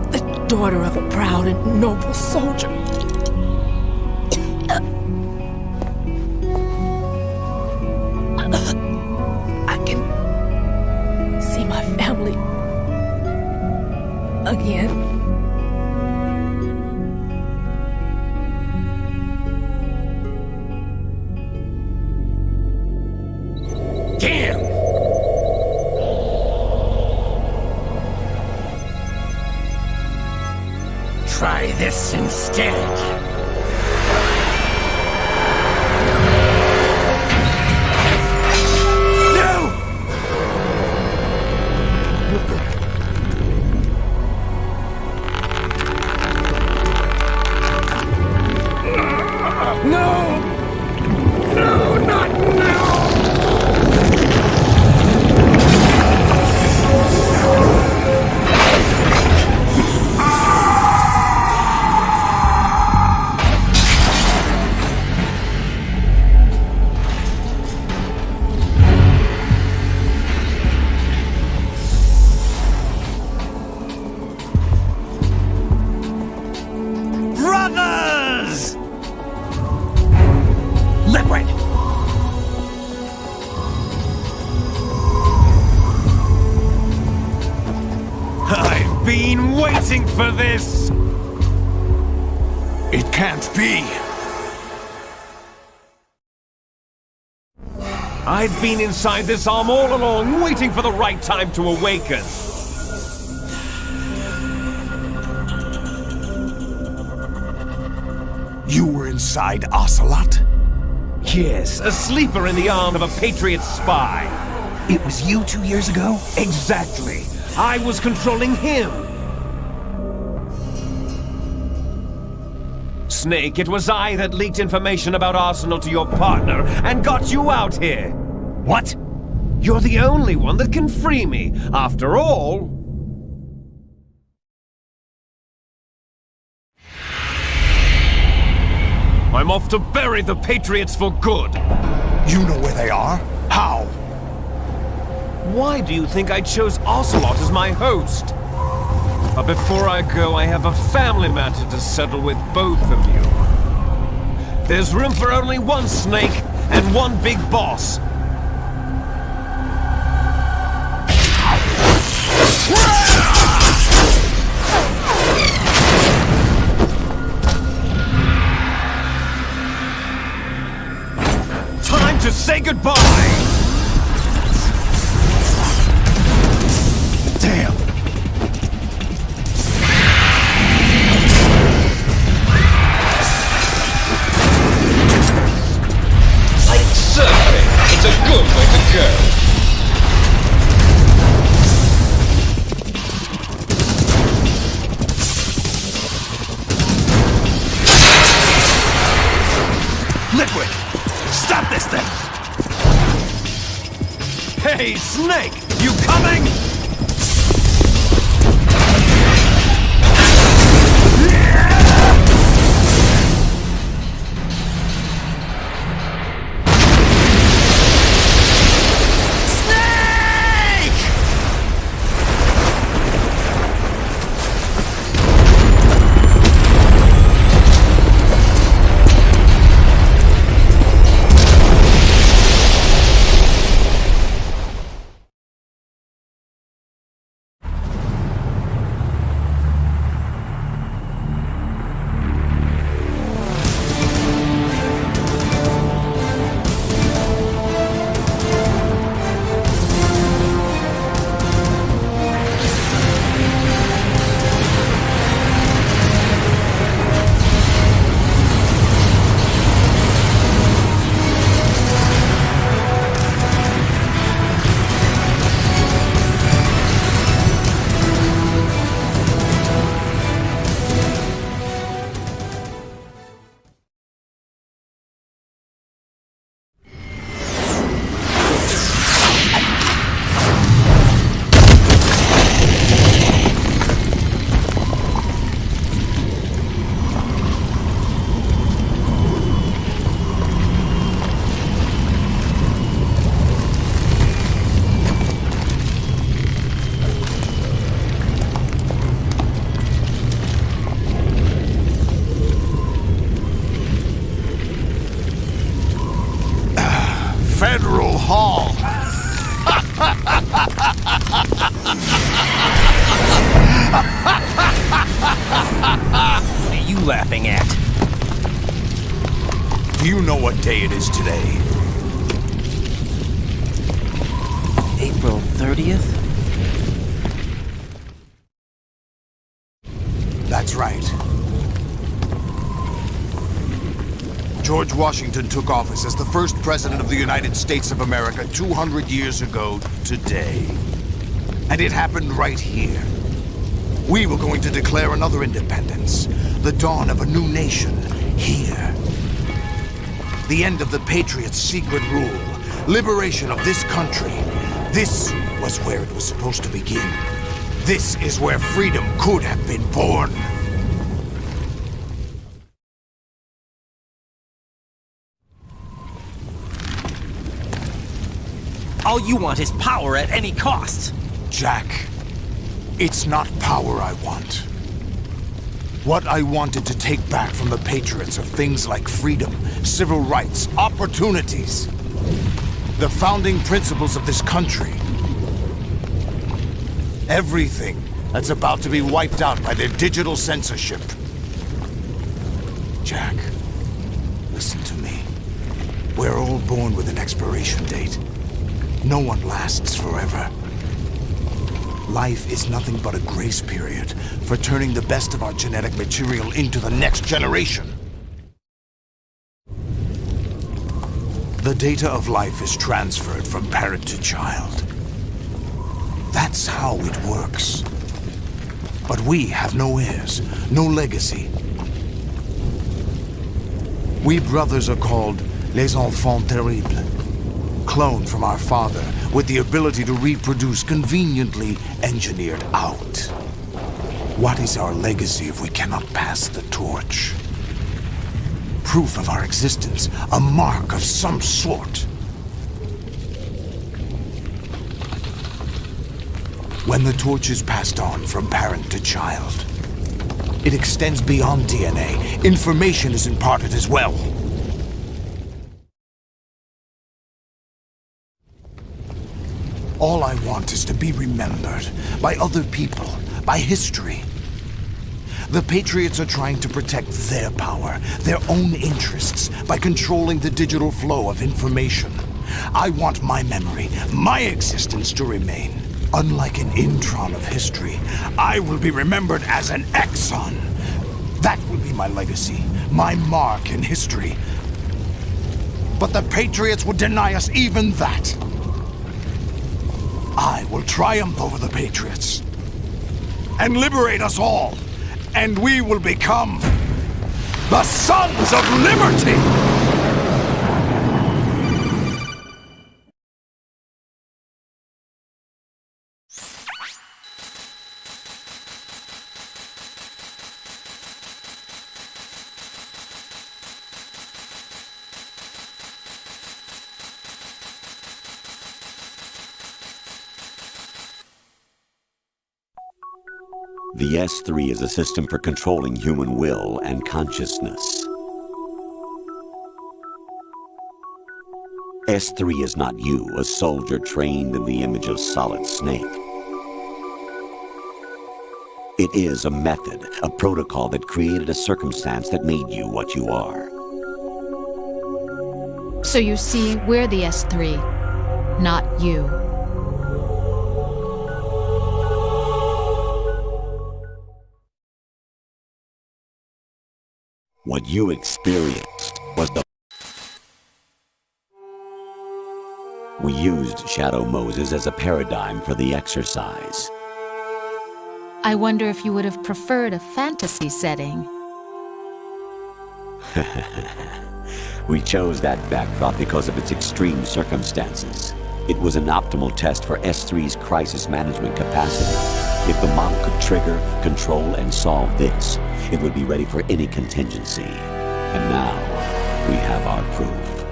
the daughter of a proud and noble soldier. I can see my family again. Damn! Try this instead. waiting for this! It can't be. I've been inside this arm all along, waiting for the right time to awaken. You were inside Ocelot? Yes, a sleeper in the arm of a Patriot spy. It was you 2 years ago? Exactly. I was controlling him. Snake, it was I that leaked information about Arsenal to your partner and got you out here. What? You're the only one that can free me. After all... I'm off to bury the Patriots for good. You know where they are? How? Why do you think I chose Ocelot as my host? But before I go, I have a family matter to settle with both of you. There's room for only one Snake and one big boss. Time to say goodbye! Damn! Certainly, it's a good way to go. Liquid! Stop this thing! Hey, Snake! You coming? Federal Hall. What are you laughing at? Do you know what day it is today? April 30th? That's right. George Washington took office as the first president of the United States of America 200 years ago today. And it happened right here. We were going to declare another independence, the dawn of a new nation, here. The end of the Patriots' secret rule, liberation of this country. This was where it was supposed to begin. This is where freedom could have been born. All you want is power at any cost. Jack, it's not power I want. What I wanted to take back from the Patriots are things like freedom, civil rights, opportunities. The founding principles of this country. Everything that's about to be wiped out by their digital censorship. Jack, listen to me. We're all born with an expiration date. No one lasts forever. Life is nothing but a grace period for turning the best of our genetic material into the next generation. The data of life is transferred from parent to child. That's how it works. But we have no heirs, no legacy. We brothers are called les enfants terribles. Cloned from our father, with the ability to reproduce conveniently engineered out. What is our legacy if we cannot pass the torch? Proof of our existence, a mark of some sort. When the torch is passed on from parent to child, it extends beyond DNA. Information is imparted as well. All I want is to be remembered by other people, by history. The Patriots are trying to protect their power, their own interests, by controlling the digital flow of information. I want my memory, my existence to remain. Unlike an intron of history, I will be remembered as an exon. That will be my legacy, my mark in history. But the Patriots would deny us even that. I will triumph over the Patriots and liberate us all, and we will become the Sons of Liberty! The S3 is a system for controlling human will and consciousness. S3 is not you, a soldier trained in the image of Solid Snake. It is a method, a protocol that created a circumstance that made you what you are. So you see, we're the S3, not you. What you experienced was the... We used Shadow Moses as a paradigm for the exercise. I wonder if you would have preferred a fantasy setting. We chose that backdrop because of its extreme circumstances. It was an optimal test for S3's crisis management capacity. If the model could trigger, control, and solve this, it would be ready for any contingency. And now, we have our proof.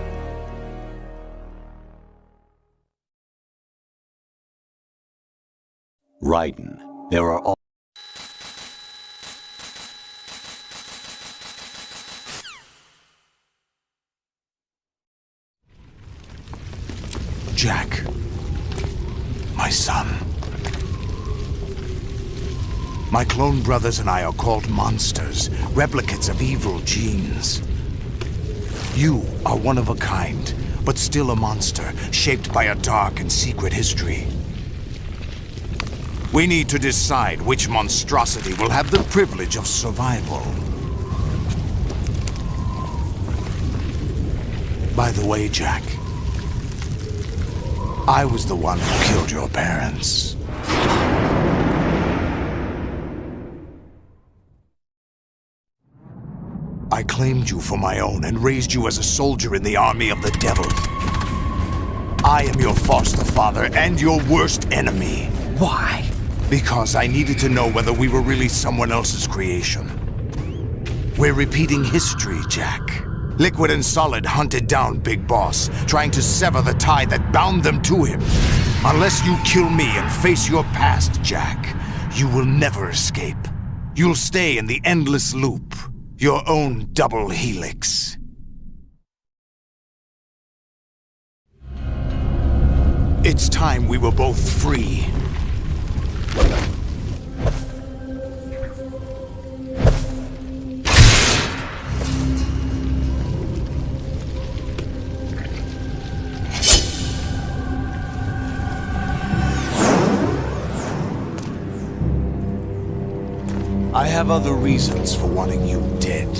Raiden, there are all... Jack, my son. My clone brothers and I are called monsters, replicates of evil genes. You are one of a kind, but still a monster, shaped by a dark and secret history. We need to decide which monstrosity will have the privilege of survival. By the way, Jack, I was the one who killed your parents. I claimed you for my own and raised you as a soldier in the army of the devil. I am your foster father and your worst enemy. Why? Because I needed to know whether we were really someone else's creation. We're repeating history, Jack. Liquid and Solid hunted down Big Boss, trying to sever the tie that bound them to him. Unless you kill me and face your past, Jack, you will never escape. You'll stay in the endless loop, your own double helix. It's time we were both free. I have other reasons for wanting you dead.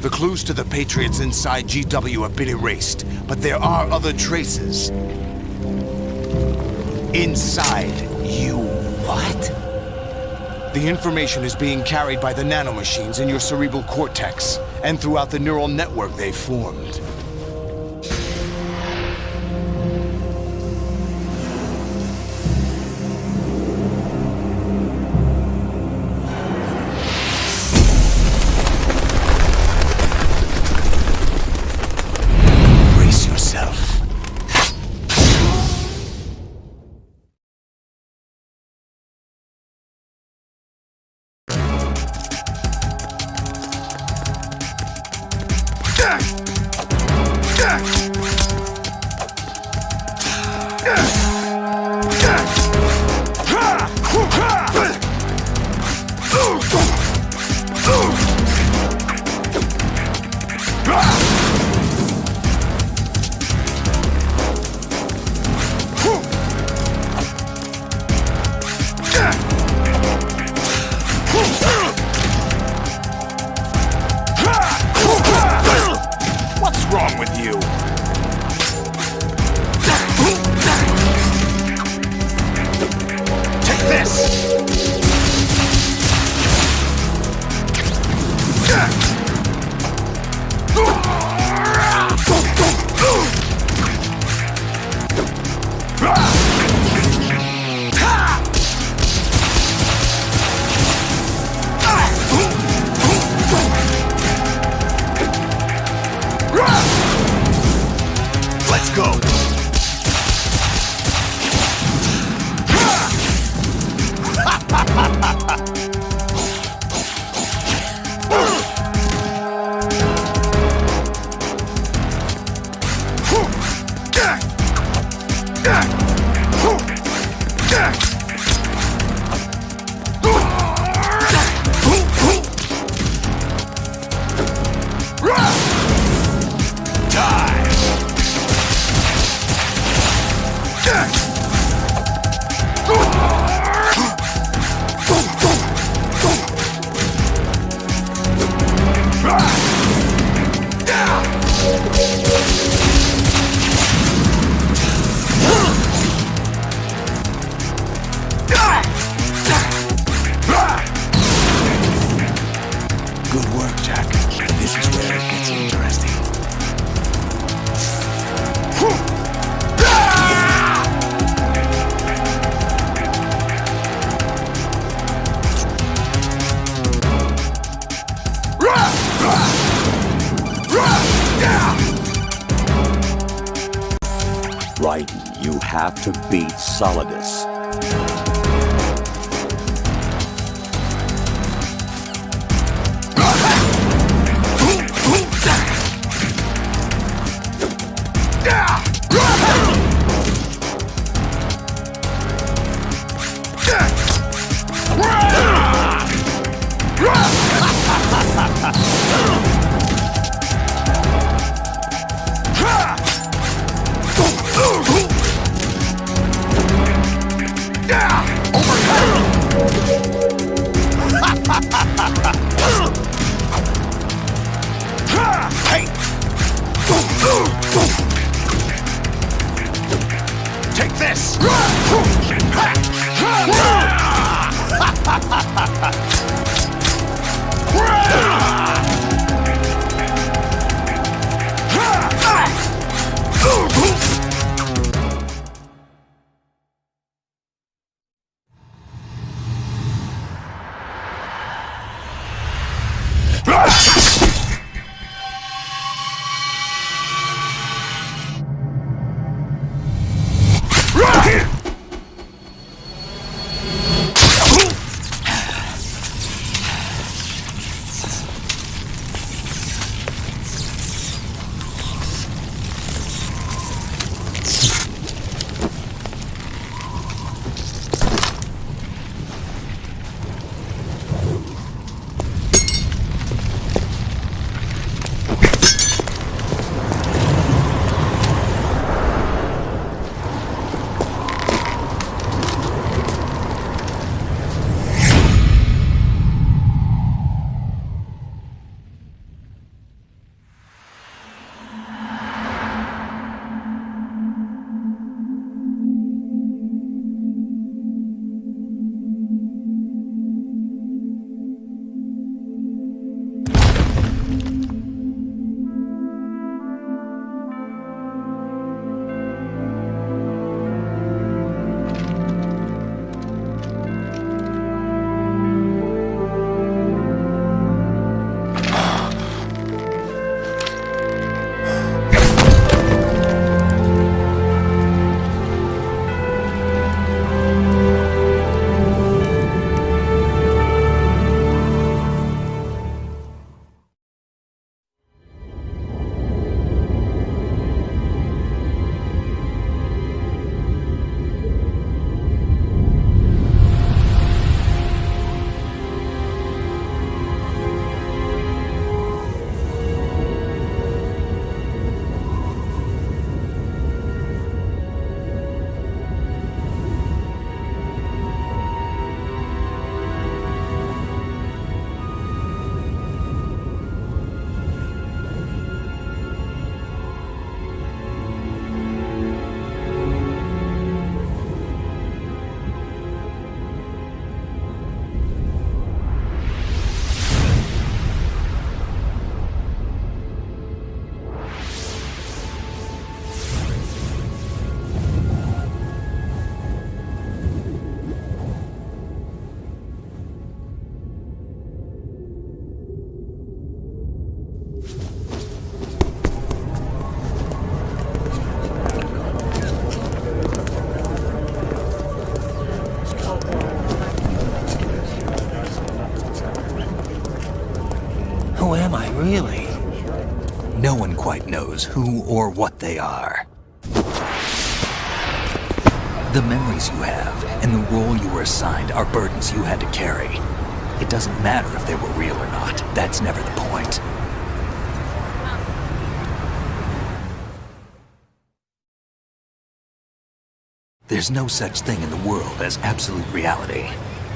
The clues to the Patriots inside GW have been erased, but there are other traces. Inside you. What? The information is being carried by the nanomachines in your cerebral cortex, and throughout the neural network they formed. Brace yourself. What's wrong with you? Take this! Let's go! Good work, Jack. This is where it gets interesting. Raiden, you have to beat Solidus. Hey! Take this! knows who or what they are. The memories you have and the role you were assigned are burdens you had to carry. It doesn't matter if they were real or not. That's never the point. There's no such thing in the world as absolute reality.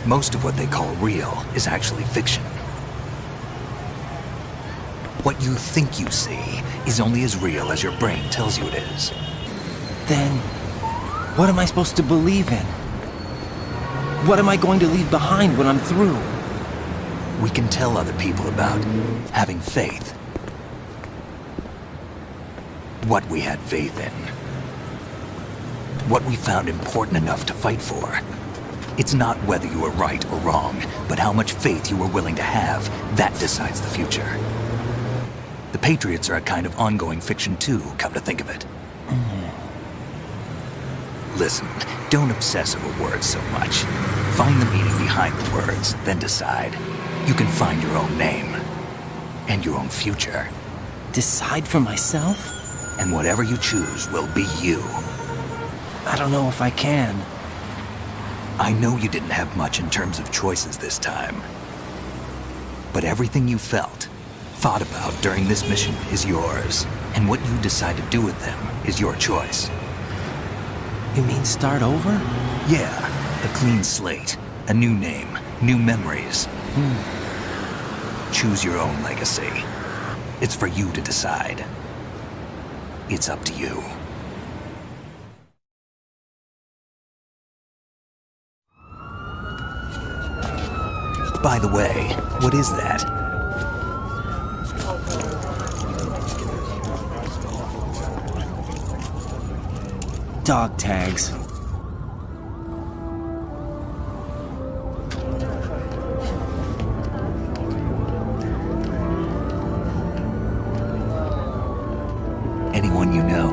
Most of what they call real is actually fiction. What you think you see is only as real as your brain tells you it is. Then, what am I supposed to believe in? What am I going to leave behind when I'm through? We can tell other people about having faith. What we had faith in. What we found important enough to fight for. It's not whether you were right or wrong, but how much faith you were willing to have. That decides the future. The Patriots are a kind of ongoing fiction too, come to think of it. Listen, don't obsess over words so much. Find the meaning behind the words, then decide. You can find your own name. And your own future. Decide for myself? And whatever you choose will be you. I don't know if I can. I know you didn't have much in terms of choices this time. But everything you felt, thought about during this mission is yours. And what you decide to do with them is your choice. You mean start over? Yeah, a clean slate, a new name, new memories. Choose your own legacy. It's for you to decide. It's up to you. By the way, what is that? Dog tags. Anyone you know?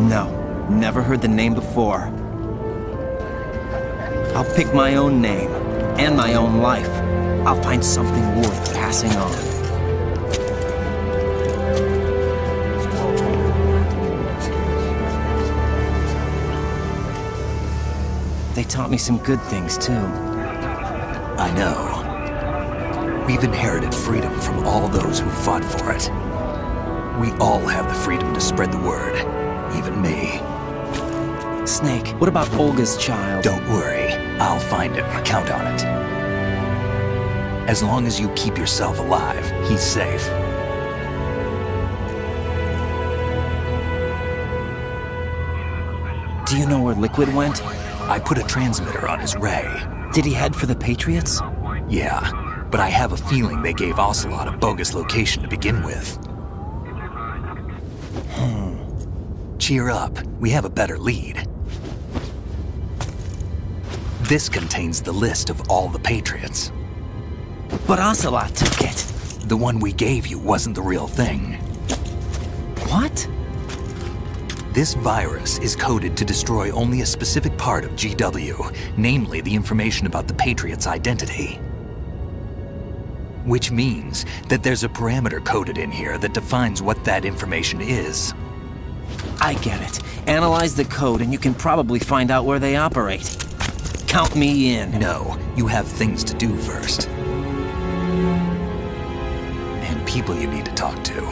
No, never heard the name before. I'll pick my own name, and my own life. I'll find something worth passing on. They taught me some good things, too. I know. We've inherited freedom from all those who fought for it. We all have the freedom to spread the word, even me. Snake, what about Olga's child? Don't worry. I'll find him. Count on it. As long as you keep yourself alive, he's safe. Do you know where Liquid went? I put a transmitter on his ray. Did he head for the Patriots? Yeah, but I have a feeling they gave Ocelot a bogus location to begin with. Cheer up. We have a better lead. This contains the list of all the Patriots. But Ocelot took it. The one we gave you wasn't the real thing. What? This virus is coded to destroy only a specific part of GW, namely the information about the Patriots' identity. Which means that there's a parameter coded in here that defines what that information is. I get it. Analyze the code and you can probably find out where they operate. Count me in. No, you have things to do first. And people you need to talk to.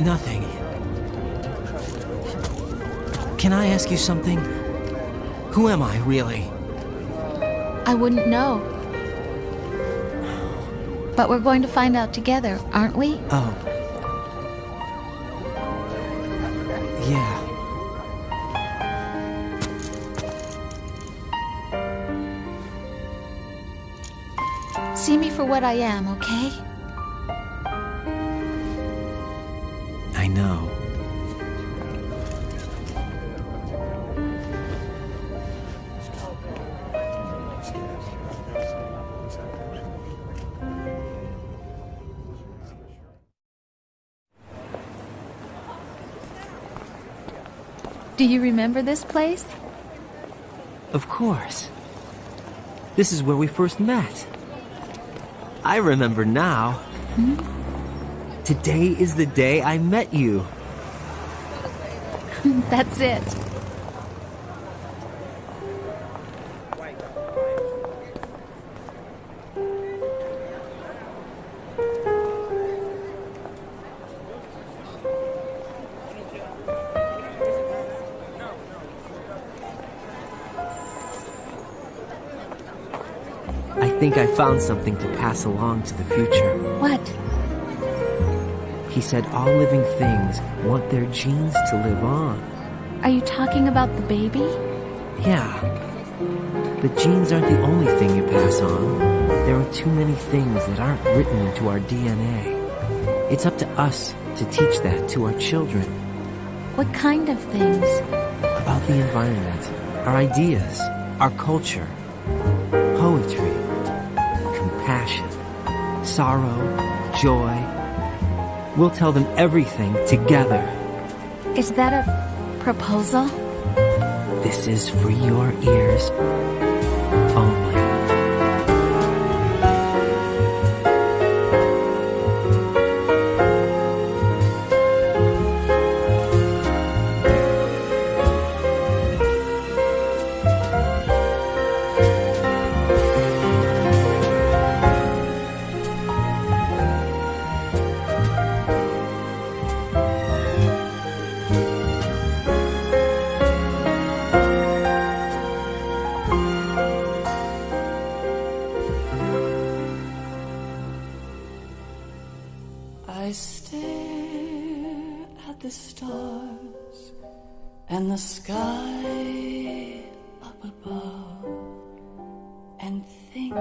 Nothing. Can I ask you something? Who am I, really? I wouldn't know. But we're going to find out together, aren't we? Oh. Yeah. See me for what I am, okay? I know. Do you remember this place? Of course. This is where we first met. I remember now. Today is the day I met you. That's it. I think I found something to pass along to the future. What? He said all living things want their genes to live on. Are you talking about the baby? Yeah. But genes aren't the only thing you pass on. There are too many things that aren't written into our DNA. It's up to us to teach that to our children. What kind of things? About the environment, our ideas, our culture, poetry, compassion, sorrow, joy. We'll tell them everything together. Is that a proposal? This is for your ears only. I stare at the stars and the sky up above and think